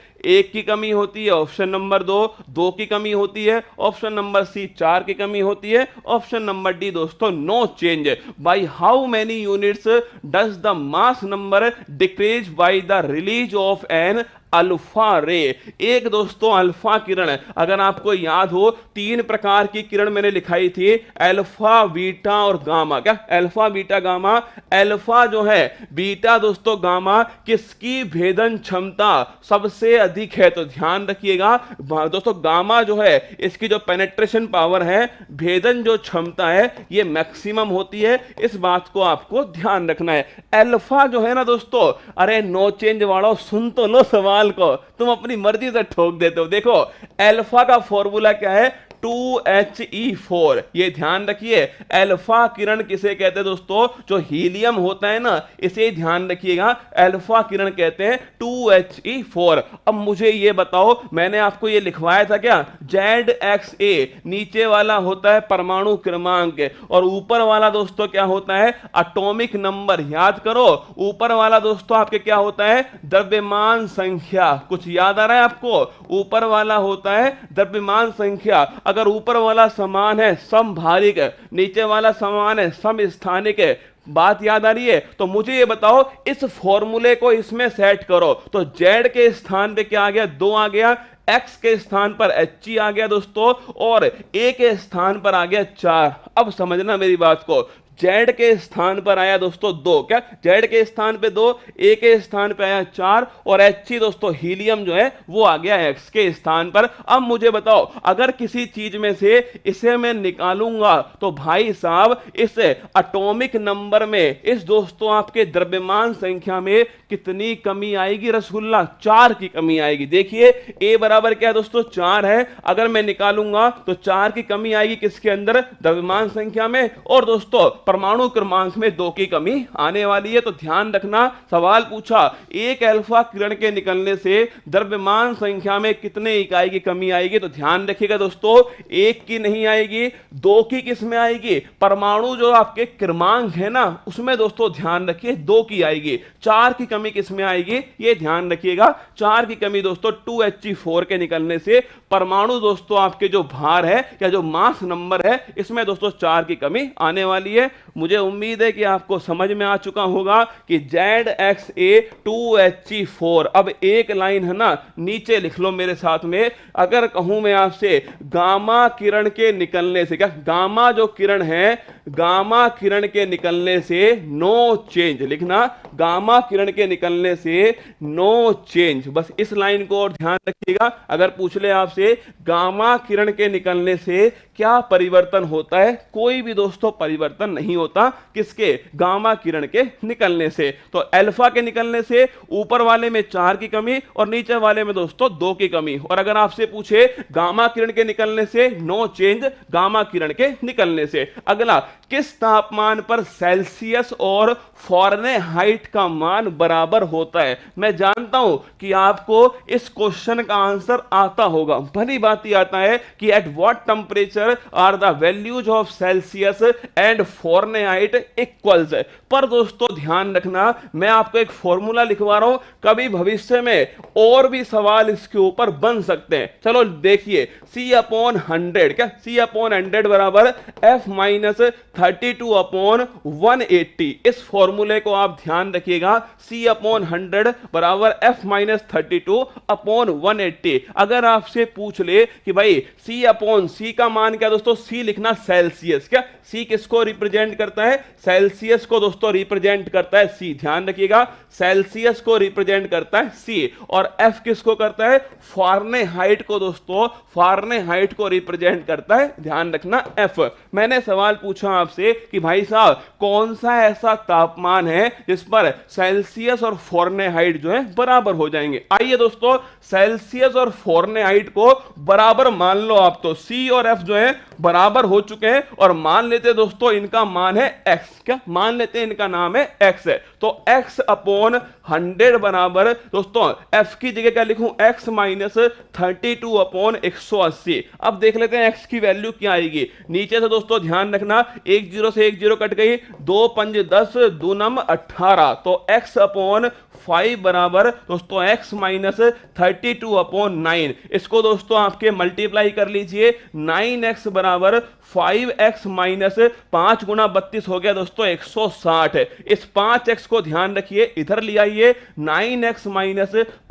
की कमी होती है, ऑप्शन नंबर 2 की कमी होती है, ऑप्शन नंबर सी 4 की कमी होती है, ऑप्शन नंबर डी दोस्तों no change. By how many units does the mass number decrease by the release of an alpha ray. एक दोस्तों अल्फा किरण है, अगर आपको याद हो 3 प्रकार की किरण मैंने लिखाई थी, अल्फा बीटा और गामा। क्या अल्फा बीटा गामा, अल्फा जो है, बीटा दोस्तों गामा, किसकी भेदन क्षमता सबसे अधिक है। तो ध्यान रखिएगा दोस्तों गामा जो है इसकी जो पेनेट्रेशन पावर है, भेदन जो क्षमता है, ये मैक्सिमम होती है, इस बात को आपको ध्यान रखना है। अल्फा जो है ना दोस्तों, अरे नो चेंज वालों सुन तो लो सवाल को, तुम अपनी मर्जी से ठोक देते हो। देखो अल्फा का फॉर्मूला क्या है, 2He4। ये ध्यान रखिए, अल्फा किरण किसे कहते हैं दोस्तों, जो हीलियम होता है ना, इसे ध्यान रखिएगा, अल्फा किरण कहते हैं 2He4। अब मुझे ये बताओ, मैंने आपको ये लिखवाया था क्या, ZXA नीचे वाला होता है परमाणु क्रमांक, और ऊपर वाला दोस्तों क्या होता है, एटॉमिक नंबर। याद करो, ऊपर वाला दोस्तों आपके क्या होता है, द्रव्यमान संख्या। कुछ याद आ रहा है आपको, ऊपर वाला होता है द्रव्यमान संख्या। अगर ऊपर वाला समान है समभारिक, नीचे वाला समान है समस्थानिक, बात याद आ रही है। तो मुझे ये बताओ, इस फॉर्मूले को इसमें सेट करो, तो Z के स्थान पे क्या आ गया, 2 आ गया, X के स्थान पर He आ गया दोस्तों, और A के स्थान पर आ गया 4। अब समझना मेरी बात को, Z के स्थान पर आया दोस्तों 2, क्या Z के स्थान पे 2, A के स्थान पे आया 4, और He दोस्तों हीलियम जो है वो आ गया X के स्थान पर। अब मुझे बताओ, अगर किसी चीज में से इसे मैं निकालूंगा तो भाई साहब इस एटॉमिक नंबर में, इस दोस्तों आपके द्रव्यमान संख्या में कितनी कमी आएगी, रसगुल्ला 4 की कमी आएगी। देखिए A बराबर क्या है दोस्तों, 4 है, अगर मैं निकालूंगा तो 4 की कमी आएगी किसके अंदर, द्रव्यमान संख्या में। और दोस्तों परमाणु क्रमांक में 2 की कमी आने वाली है। तो ध्यान रखना, सवाल पूछा एक अल्फा किरण के निकलने से द्रव्यमान संख्या में कितने इकाई की कमी आएगी। तो ध्यान रखिएगा दोस्तों, 1 की नहीं आएगी, 2 की किस में आएगी, परमाणु जो आपके क्रमांक है ना उसमें दोस्तों ध्यान रखिए 2 की आएगी। 4 की कमी किस में आएगी, ये ध्यान रखिएगा, 4 की कमी दोस्तों 2He4 के निकलने से परमाणु दोस्तों आपके जो भार है या जो मास नंबर है इसमें दोस्तों 4 की कमी आने वाली है। मुझे उम्मीद है कि आपको समझ में आ चुका होगा कि ZXA2He4। अब एक लाइन है ना नीचे लिख लो मेरे साथ में, अगर कहूं मैं आपसे गामा किरण के निकलने से, क्या गामा जो किरण है, गामा किरण के निकलने से नो चेंज लिखना, गामा किरण के निकलने से नो चेंज, बस इस लाइन को और ध्यान रखिएगा। अगर पूछ ले आपसे गामा किरण के निकलने से क्या परिवर्तन होता है, कोई भी दोस्तों परिवर्तन नहीं होता, किसके, गामा किरण के निकलने से। तो अल्फा के निकलने से ऊपर वाले में 4 की कमी और नीचे वाले में दोस्तों 2 की कमी। और अगर आपसे पूछे गामा किरण के निकलने से नो चेंज, गामा किरण के निकलने से। अगला, किस तापमान पर सेल्सियस और फ़ारेनहाइट का मान बराबर होता है। मैं जानता हूं कि आपको इस क्वेश्चन का आंसर आता होगा, भली बात ही आता है कि at what temperature are the values of Celsius and Fahrenheit equals. पर दोस्तों ध्यान रखना, मैं आपको एक फॉर्मूला लिखवा रहा हूं, कभी भविष्य में और भी सवाल इसके ऊपर बन सकते हैं। चलो देखिए, C/100, क्या C/100 बराबर F-32/180। इस फॉर्मूले को आप ध्यान रखिएगा, C/100 बराबर F-32/180। अगर आपसे पूछ ले कि भाई C/C का मान क्या दोस्तों, C लिखना सेल्सियस, क्या C किसको रिप्रेजेंट करता है, सेल्सियस को दोस्तों रिप्रेजेंट करता है C, ध्यान रखिएगा, सेल्सियस को रिप्रेजेंट करता है C। और F किसको करता है, फ़ारेनहाइट को दोस्तों, फ़ारेनहाइट को रिप्रेजेंट करता है, ध्यान रखना F। मैंने सवाल पूछा आपसे कि भाई साहब कौन सा ऐसा तापमान है जिस पर सेल्सियस और फ़ारेनहाइट जो है बराबर हो जाएंगे। आइए दोस्तों, सेल्सियस और फ़ारेनहाइट को बराबर मान लो आप, तो C और F जो है बराबर हो चुके हैं और मान लेते हैं दोस्तों इनका मान है X, क्या मान लेते हैं इनका नाम है X है। तो X/100 बराबर दोस्तों F की जगह क्या लिखूं, X - 32/180। अब देख लेते हैं X की वैल्यू क्या आएगी। नीचे से दोस्तों ध्यान रखना, 1 0 से 1 0 कट गई, 2 5 10 2 9 18। तो X/5 बराबर दोस्तों X - 32/9। इसको दोस्तों आपके मल्टीप्लाई कर लीजिए, 9X बराबर 5X - 5 गुना 32 हो गया दोस्तों 160 है। इस 5X को ध्यान रखिए इधर ले आइए, 9X -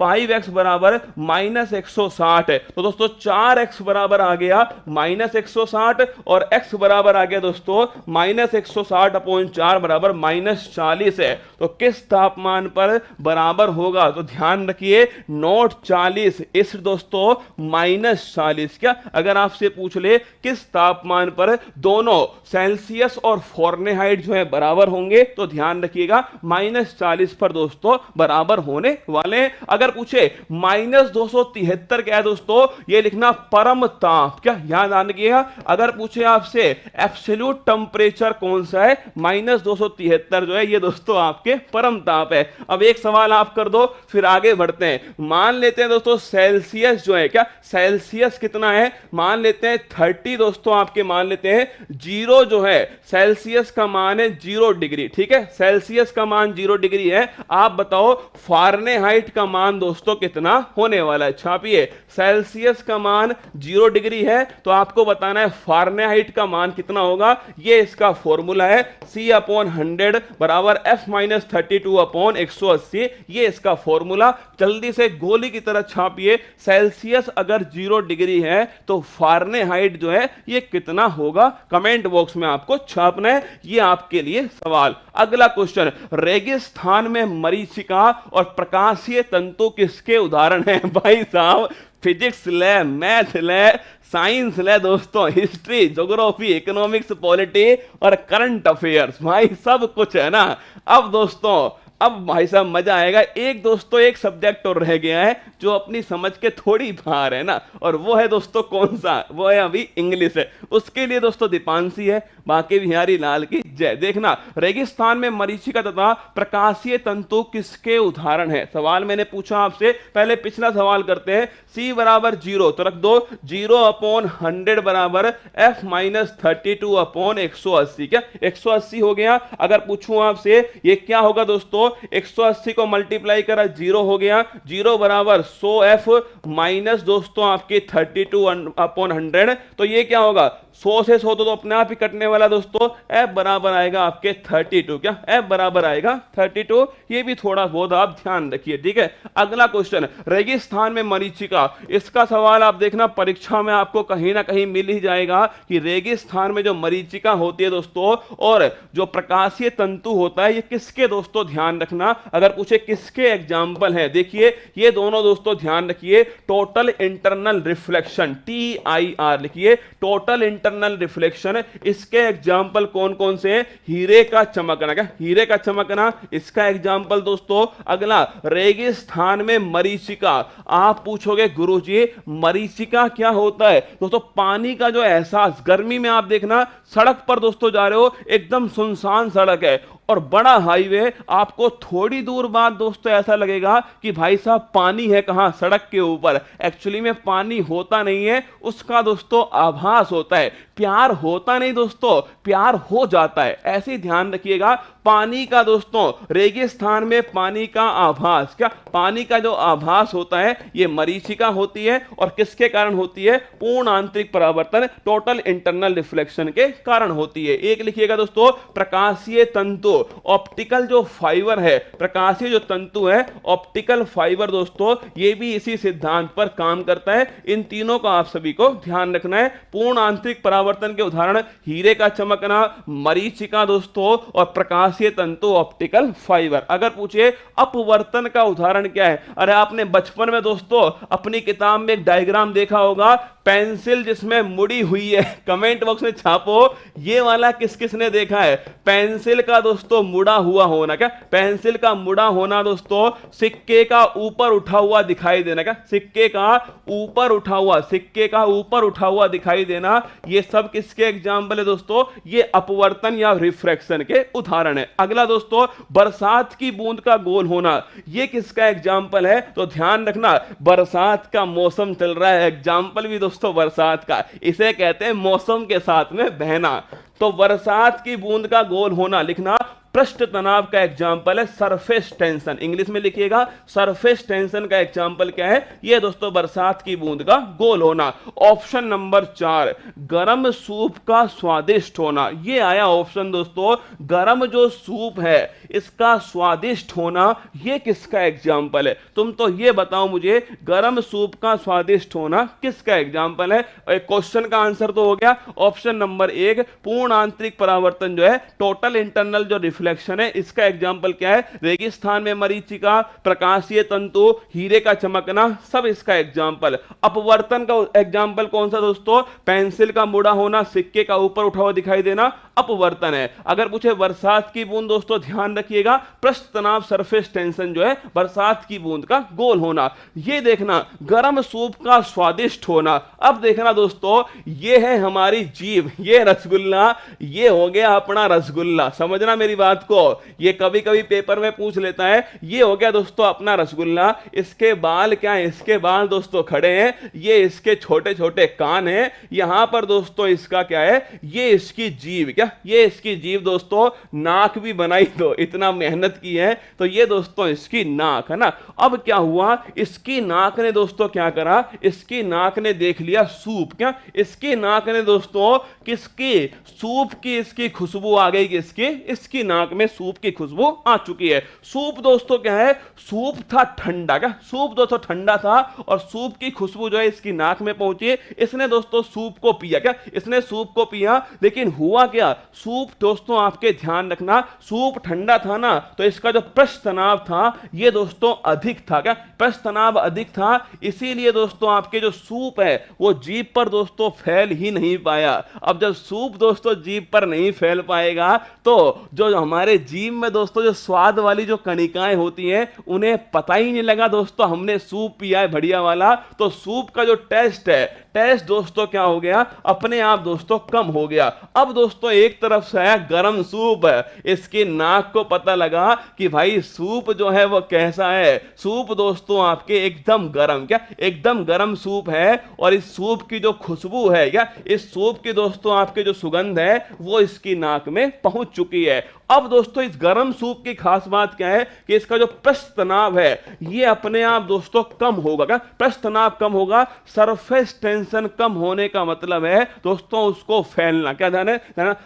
5X बराबर -160 है। तो दोस्तों 4X बराबर आ गया -160 और X बराबर आ गया दोस्तों -160/4 बराबर -40 है। तो किस तापमान पर बराबर होगा, तो ध्यान रखिए नोट 40 इस दोस्तों -40। क्या अगर आपसे पूछ ले किस तापमान पर दोनों सेल्सियस और फ़ारेनहाइट जो है बराबर होंगे, तो ध्यान रखिएगा -40 पर दोस्तों बराबर होने वाले हैं। अगर पूछे -273 क्या है दोस्तों, ये लिखना परम ताप, क्या याद आने गया। अगर पूछे आपसे एब्सोल्यूट टेंपरेचर कौन सा है, -273 जो है ये दोस्तों आपके परम ताप है। अब एक सवाल आप कर दो फिर आगे बढ़ते हैं। मान लेते हैं दोस्तों सेल्सियस जो है, क्या सेल्सियस कितना है, मान लेते हैं 30 दोस्तों आपके, मान लेते हैं 0 जो है सेल्सियस का मान है 0 डिग्री, ठीक है, सेल्सियस का मान 0 डिग्री है। आप बताओ फ़ारेनहाइट का मान दोस्तों कितना होने वाला है। छापिए, सेल्सियस का मान 0 डिग्री है तो आपको बताना है फ़ारेनहाइट का मान कितना होगा। ये इसका फॉर्मूला है, C/100 बराबर F - 32/180। ये इसका फॉर्मूला, जल्दी से गोली की तरह छापिए, सेल्सियस अगर 0 डिग्री है तो फ़ारेनहाइट जो है ये कितना होगा, कमेंट बॉक्स में आपको छापना है। ये आपके लिए सवाल। अगला क्वेश्चन, रेगिस्तान में मरीचिका और प्रकाशीय तंतु किसके उदाहरण हैं। भाई साहब फिजिक्स ले, मैथ ले, साइंस ले दोस्तों, हिस्ट्री, ज्योग्राफी, इकोनॉमिक्स, पॉलिटी और करंट अफेयर्स, भाई सब कुछ है ना। अब दोस्तों अब भाई साहब मजा आएगा। एक दोस्तों एक सब्जेक्ट और रह गया है जो अपनी समझ के थोड़ी बाहर है ना, और वो है दोस्तों कौन सा, वो है अभी इंग्लिश है। उसके लिए दोस्तों दीपांशी है, बांके बिहारी लाल की जय। देखना, रेगिस्तान में मरीचिका तथा प्रकाशीय तंतु किसके उदाहरण है? सवाल मैंने पूछा आपसे, पहले पिछला सवाल करते हैं। C बराबर 0 तो रख दो 0/100 बराबर F माइनस 32/180। क्या 180 हो गया? अगर पूछूं आपसे ये क्या होगा दोस्तों, 180 को मल्टीप्लाई करा 0 हो गया, 0 बराबर 100F माइनस दोस्तों आपके 32/100, तो ये क्या होगा 100 से 100 तो अपने आप ही कटने वाला दोस्तों, F बराबर आएगा आपके 32। क्या F बराबर आएगा 32? ये भी थोड़ा बहुत आप ध्यान रखिए, ठीक है। अगला क्वेश्चन, रेगिस्तान में मरीचिका, इसका सवाल आप देखना परीक्षा में आपको कहीं ना कहीं मिल ही जाएगा कि रेगिस्तान में जो मरीचिका होती है दोस्तों और जो प्रकाशीय तंतु होता है ये किसके दोस्तों, ध्यान रखना। अगर पूछे किसके एग्जाम्पल है, देखिए ये दोनों दोस्तों ध्यान रखिए, टोटल इंटरनल रिफ्लेक्शन TIR लिखिए, टोटल इंटरनल रिफ्लेक्शन, इसके एग्जाम्पल कौन कौन से हैं? हीरे का चमकना। क्या हीरे का चमकना इसका एग्जाम्पल दोस्तों। अगला, रेगिस्तान में मरीचिका, आप पूछोगे गुरुजी मरीचिका क्या होता है? दोस्तों पानी का जो एहसास, गर्मी में आप देखना सड़क पर दोस्तों जा रहे हो, एकदम सुनसान सड़क है और बड़ा हाईवे, आपको थोड़ी दूर बाद दोस्तों ऐसा लगेगा कि भाई साहब पानी है कहां, सड़क के ऊपर। एक्चुअली में पानी होता नहीं है, उसका दोस्तों आभास होता है। प्यार होता नहीं दोस्तों, प्यार हो जाता है, ऐसे ध्यान रखिएगा। पानी का दोस्तों, रेगिस्तान में पानी का आभास, क्या पानी का जो आभास होता है ये मरीचिका होती है और किसके कारण होती है? पूर्ण आंतरिक परावर्तन, टोटल इंटरनल रिफ्लेक्शन के कारण होती है। एक लिखिएगा दोस्तों, प्रकाशीय तंतु, ऑप्टिकल जो फाइबर है, प्रकाशीय जो तंतु है ऑप्टिकल फाइबर दोस्तों, ये भी इसी सिद्धांत पर काम करता है। इन तीनों का आप सभी को ध्यान रखना है। पूर्ण आंतरिक परावर्तन के उदाहरण हीरे का चमकना, मरीचिका दोस्तों और प्रकाशीय तंतु ऑप्टिकल फाइबर। अगर पूछे अपवर्तन का उदाहरण क्या है? अरे आपने बचपन में दोस्तों अपनी किताब में एक डायग्राम देखा होगा, पेंसिल जिसमें मुड़ी हुई है, कमेंट बॉक्स में छापो ये वाला किस किस ने देखा है? पेंसिल का दोस्तों मुड़ा हुआ होना। क्या पेंसिल का मुड़ा होना दोस्तों, सिक्के का ऊपर उठा हुआ दिखाई देना। क्या सिक्के का ऊपर उठा हुआ, सिक्के का ऊपर उठा हुआ दिखाई देना, ये सब किसके एग्जाम्पल है दोस्तों? ये अपवर्तन या रिफ्रैक्शन के उदाहरण है। अगला दोस्तों, बरसात की बूंद का गोल होना, ये किसका एग्जाम्पल है? तो ध्यान रखना बरसात का मौसम चल रहा है, एग्जाम्पल भी दोस्तों बरसात का, इसे कहते हैं मौसम के साथ में बहना। तो बरसात की बूंद का गोल होना लिखना। पृष्ठ तनाव का एग्जाम्पल है सरफेस टेंशन, इंग्लिश में लिखिएगा सरफेस टेंशन का एग्जाम्पल क्या है? ये दोस्तों बरसात की बूंद का गोल होना। ऑप्शन नंबर 4, गरम सूप का स्वादिष्ट होना, ये आया ऑप्शन दोस्तों। गरम जो सूप है इसका स्वादिष्ट होना, ये किसका एग्जाम्पल है? तुम तो ये बताओ मुझे, गरम सूप का स्वादिष्ट होना किसका एग्जाम्पल है? क्वेश्चन का आंसर तो हो गया ऑप्शन नंबर 1, पूर्ण आंतरिक परावर्तन जो है, टोटल इंटरनल जो रिफ्लेक्शन है, इसका एग्जाम्पल क्या है? रेगिस्तान में मरीचिका, प्रकाशीय तंतु, हीरे का चमकना, सब इसका एग्जाम्पल। अपवर्तन का एग्जाम्पल कौन सा दोस्तों? पेंसिल का मुड़ा होना, सिक्के का ऊपर उठा हुआ दिखाई देना, अपवर्तन है। अगर पूछे बरसात की बूंद दोस्तों ध्यान रखिएगा, पृष्ठ तनाव सरफेस टेंशन जो है, बरसात की बूंद का गोल होना। ये देखना गरम सूप का स्वादिष्ट होना। अब देखना दोस्तों, ये है हमारी जीभ, ये रसगुल्ला, ये हो गया अपना रसगुल्ला, समझना मेरी बात को, ये कभी कभी पेपर में पूछ लेता है। ये हो गया दोस्तों अपना रसगुल्ला। इसके बाल क्या है? इसके बाल दोस्तों खड़े हैं, ये इसके छोटे छोटे कान हैं, यहां पर दोस्तों इसका क्या है? ये इसकी जीभ, क्या ये इसकी जीभ दोस्तों। नाक भी बनाई, दो इतना मेहनत की है तो ये दोस्तों इसकी नाक है ना। अब क्या हुआ, इसकी नाक ने दोस्तों क्या करा? इसकी नाक ने देख लिया सूप, क्या इसकी नाक ने दोस्तों किसकी? सूप की इसकी खुशबू आ गई, किसकी? इसकी नाक में सूप की खुशबू आ चुकी है। सूप दोस्तों क्या है? सूप था ठंडा, क्या सूप दोस्तों ठंडा था और सूप की खुशबू जो है इसकी नाक में पहुंची। इसने दोस्तों सूप को पिया, क्या इसने सूप को पिया, लेकिन हुआ क्या? सूप दोस्तों आपके ध्यान रखना, सूप ठंडा था ना, तो इसका जो पृष्ठ तनाव था ये दोस्तों अधिक था, क्या पृष्ठ तनाव अधिक था, इसीलिए दोस्तों आपके जो सूप है वो जीभ पर दोस्तों फैल ही नहीं पाया। अब जब सूप दोस्तों जीभ पर नहीं फैल पाएगा तो जो हमारे जीभ में दोस्तों जो स्वाद वाली जो कणिकाएं होती हैं उन्हें पता ही नहीं लगा दोस्तों हमने सूप पिया है बढ़िया वाला। तो सूप का जो टेस्ट है, टेस्ट दोस्तों क्या हो गया, अपने आप दोस्तों कम हो गया। अब दोस्तों एक तरफ से आया गर्म सूप, इसकी नाक को पता लगा कि भाई सूप जो है वो कैसा है। सूप दोस्तों आपके एकदम गर्म, क्या एकदम गर्म सूप है, और इस सूप की जो खुशबू है, क्या इस सूप की दोस्तों आपके जो सुगंध है वो इसकी नाक में पहुंच चुकी है। अब दोस्तों इस गर्म सूप की खास बात क्या है कि इसका जो पृष्ठ तनाव है ये अपने आप दोस्तों कम होगा। क्या पृष्ठ तनाव कम होगा, सरफेस टेंशन कम होने का मतलब है दोस्तों उसको फैलना। क्या ध्यान है,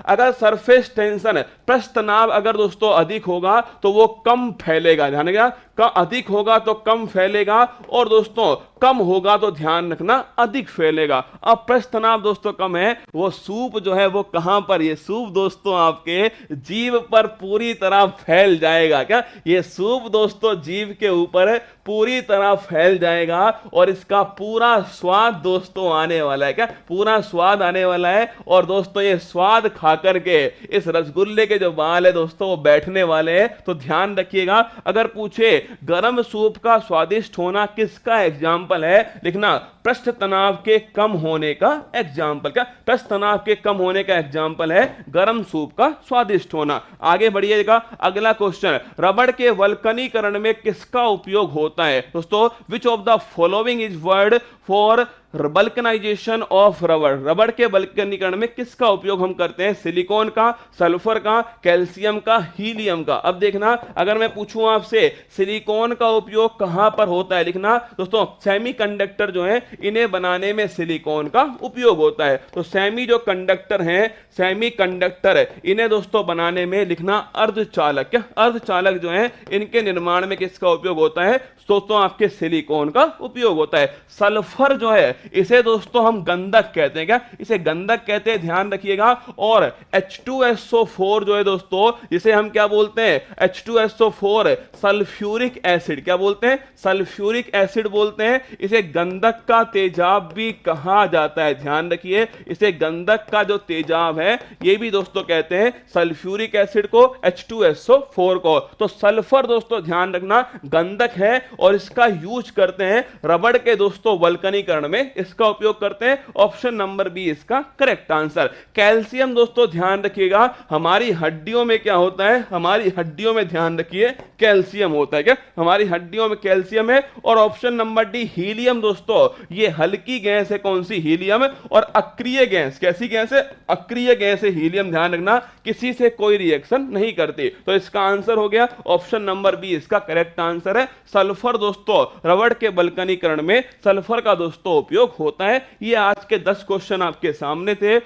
अगर सरफेस टेंशन पृष्ठ तनाव अगर दोस्तों अधिक होगा तो वो कम फैलेगा। ध्यान है, अधिक होगा तो कम फैलेगा, और दोस्तों कम होगा तो ध्यान रखना अधिक फैलेगा। अब पृष्ठ तनाव दोस्तों कम है, वो सूप जो है वो कहां पर, ये सूप दोस्तों आपके जीभ पर पूरी तरह फैल जाएगा। क्या ये सूप दोस्तों जीभ के ऊपर पूरी तरह फैल जाएगा, और इसका पूरा स्वाद दोस्तों आने वाला है। क्या पूरा स्वाद आने वाला है, और दोस्तों ये स्वाद खा करके इस रसगुल्ले के जो बाल है दोस्तों वो बैठने वाले हैं। तो ध्यान रखिएगा, अगर पूछे गरम सूप का स्वादिष्ट होना किसका एग्जाम्पल है, लिखना पृष्ठ तनाव के कम होने का एग्जाम्पल। क्या पृष्ठ तनाव के कम होने का एग्जाम्पल है गरम सूप का स्वादिष्ट होना। आगे बढ़िएगा, अगला क्वेश्चन, रबड़ के वल्कनीकरण में किसका उपयोग होता है दोस्तों। Which of the following is word for vulcanisation of रबड़। रबड़ के बल्कनीकरण में किसका उपयोग हम करते हैं, सिलिकॉन का, सल्फर का, कैल्शियम का, हीलियम का। अब देखना, अगर मैं पूछूं आपसे सिलिकॉन का उपयोग कहां पर होता है, लिखना दोस्तों सेमीकंडक्टर जो है इन्हें बनाने में सिलिकॉन का उपयोग होता है। तो सेमी जो कंडक्टर हैं, सेमीकंडक्टर इन्हें दोस्तों बनाने में लिखना अर्धचालक। क्या अर्धचालक जो है इनके निर्माण में किसका उपयोग होता है दोस्तों, आपके सिलिकॉन का उपयोग होता है। सल्फर जो है इसे दोस्तों हम गंधक कहते हैं। क्या इसे गंधक कहते हैं, ध्यान रखिएगा। और H2SO4 जो है दोस्तों इसे हम क्या बोलते हैं, H2SO4 सल्फ्यूरिक एसिड। क्या बोलते हैं, सल्फ्यूरिक एसिड बोलते हैं। इसे गंधक का तेजाब भी कहा जाता है। ध्यान रखिए, इसे गंधक का जो तेजाब है ये भी दोस्तों कहते हैं सल्फ्यूरिक एसिड को, H2SO4 को। तो सल्फर दोस्तों ध्यान रखना गंधक है, और इसका यूज करते हैं रबड़ के दोस्तों वल्कनीकरण में, इसका उपयोग करते हैं। ऑप्शन नंबर बी इसका करेक्ट आंसर। कैल्शियम दोस्तों ध्यान रखिएगा हमारी हड्डियों में क्या होता है, हमारी हड्डियों में ध्यान रखिए कैल्शियम होता है। क्या हमारी हड्डियों में कैल्शियम है। और ऑप्शन नंबर डी हीलियम दोस्तों, ये हल्की गैस है, कौन सी, हीलियम। और अक्रिय गैस, कैसी गैस है, अक्रिय गैस है हीलियम। ध्यान रखना किसी से कोई रिएक्शन नहीं करती। तो इसका आंसर हो गया ऑप्शन नंबर बी इसका करेक्ट आंसर है। सल्फर दोस्तों रबड़ के बल्कनीकरण में सल्फर का दोस्तों उपयोग होता है। ये आज के 10 क्वेश्चन आपके सामने थे।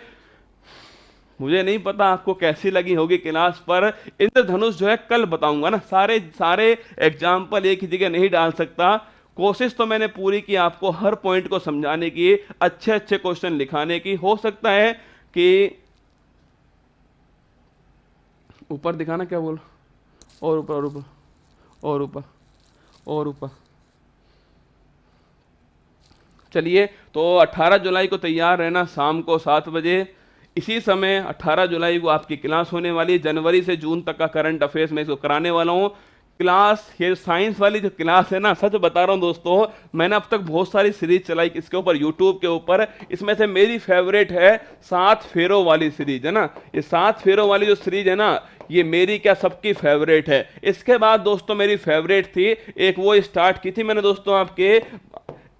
मुझे नहीं पता आपको कैसी लगी होगी क्लास, पर इंद्रधनुष जो है कल बताऊंगा ना। सारे एग्जाम्पल एक ही जगह नहीं डाल सकता। कोशिश तो मैंने पूरी की आपको हर पॉइंट को समझाने की, अच्छे अच्छे क्वेश्चन लिखाने की। हो सकता है कि ऊपर दिखाना, क्या बोल, और ऊपर और ऊपर और ऊपर और ऊपर। चलिए, तो 18 जुलाई को तैयार रहना, शाम को 7 बजे इसी समय 18 जुलाई को आपकी क्लास होने वाली है। जनवरी से जून तक का करंट अफेयर्स मैं इसको कराने वाला हूँ क्लास। ये साइंस वाली जो क्लास है ना, सच बता रहा हूँ दोस्तों, मैंने अब तक बहुत सारी सीरीज चलाई इसके ऊपर, यूट्यूब के ऊपर। इसमें से मेरी फेवरेट है 7 फेरों वाली सीरीज, है ना। ये 7 फेरों वाली जो सीरीज है ना, ये मेरी क्या सबकी फेवरेट है। इसके बाद दोस्तों मेरी फेवरेट थी एक, वो स्टार्ट की थी मैंने दोस्तों आपके,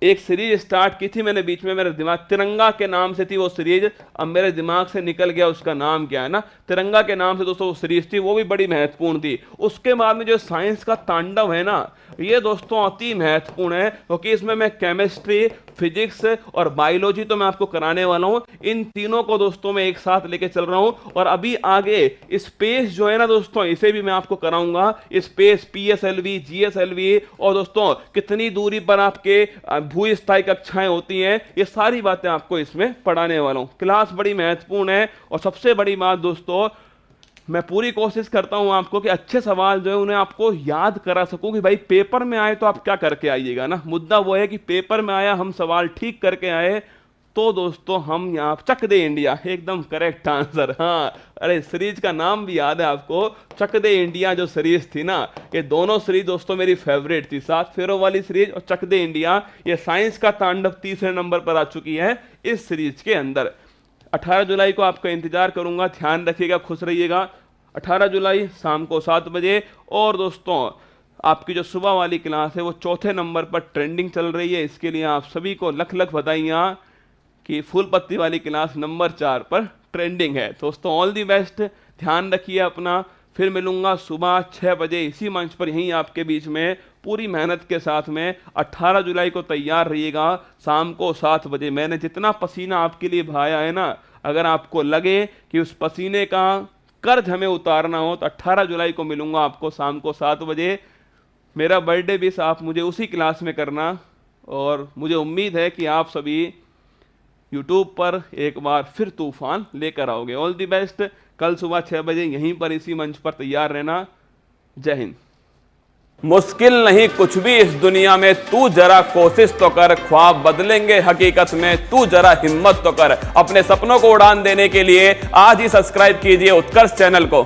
एक सीरीज स्टार्ट की थी मैंने बीच में, मेरे दिमाग, तिरंगा के नाम से थी वो सीरीज। अब मेरे दिमाग से निकल गया उसका नाम क्या है ना, तिरंगा के नाम से दोस्तों वो सीरीज थी, वो भी बड़ी महत्वपूर्ण थी। उसके बाद में जो साइंस का तांडव है ना, ये दोस्तों अति महत्वपूर्ण है, क्योंकि इसमें मैं केमिस्ट्री, फिजिक्स और बायोलॉजी तो मैं आपको कराने वाला हूँ। इन तीनों को दोस्तों मैं एक साथ लेके चल रहा हूँ। और अभी आगे स्पेस जो है ना दोस्तों, इसे भी मैं आपको कराऊंगा। स्पेस, PSLV, GSLV, और दोस्तों कितनी दूरी पर आपके भूस्थायी कक्षाएं होती हैं, ये सारी बातें आपको इसमें पढ़ाने वाला हूं। क्लास बड़ी महत्वपूर्ण है। और सबसे बड़ी बात दोस्तों, मैं पूरी कोशिश करता हूं आपको कि अच्छे सवाल जो है उन्हें आपको याद करा सकूं, कि भाई पेपर में आए तो आप क्या करके आइएगा ना। मुद्दा वो है कि पेपर में आया, हम सवाल ठीक करके आए, तो दोस्तों हम यहाँ चक दे इंडिया, एकदम करेक्ट आंसर। हाँ, अरे सीरीज का नाम भी याद है आपको, चक दे इंडिया जो सीरीज थी ना, ये दोनों सीरीज दोस्तों मेरी फेवरेट थी, 7 फेरों वाली सीरीज और चक दे इंडिया। ये साइंस का तांडव तीसरे नंबर पर आ चुकी है इस सीरीज के अंदर। 18 जुलाई को आपका इंतजार करूंगा, ध्यान रखिएगा, खुश रहिएगा। 18 जुलाई शाम को 7 बजे। और दोस्तों आपकी जो सुबह वाली क्लास है वो चौथे नंबर पर ट्रेंडिंग चल रही है, इसके लिए आप सभी को लख लख बधाइयाँ कि फूल पत्ती वाली क्लास नंबर 4 पर ट्रेंडिंग है। दोस्तों ऑल दी बेस्ट, ध्यान रखिए अपना। फिर मिलूंगा सुबह 6 बजे इसी मंच पर, यहीं आपके बीच में पूरी मेहनत के साथ में। 18 जुलाई को तैयार रहिएगा, शाम को 7 बजे। मैंने जितना पसीना आपके लिए बहाया है ना, अगर आपको लगे कि उस पसीने का कर्ज हमें उतारना हो तो 18 जुलाई को मिलूंगा आपको शाम को 7 बजे। मेरा बर्थडे भी आप मुझे उसी क्लास में करना, और मुझे उम्मीद है कि आप सभी यूट्यूब पर एक बार फिर तूफान लेकर आओगे। All the best. कल सुबह 6 बजे यहीं पर इसी मंच पर तैयार रहना। जय हिंद। मुश्किल नहीं कुछ भी इस दुनिया में, तू जरा कोशिश तो कर, ख्वाब बदलेंगे हकीकत में, तू जरा हिम्मत तो कर। अपने सपनों को उड़ान देने के लिए आज ही सब्सक्राइब कीजिए उत्कर्ष चैनल को।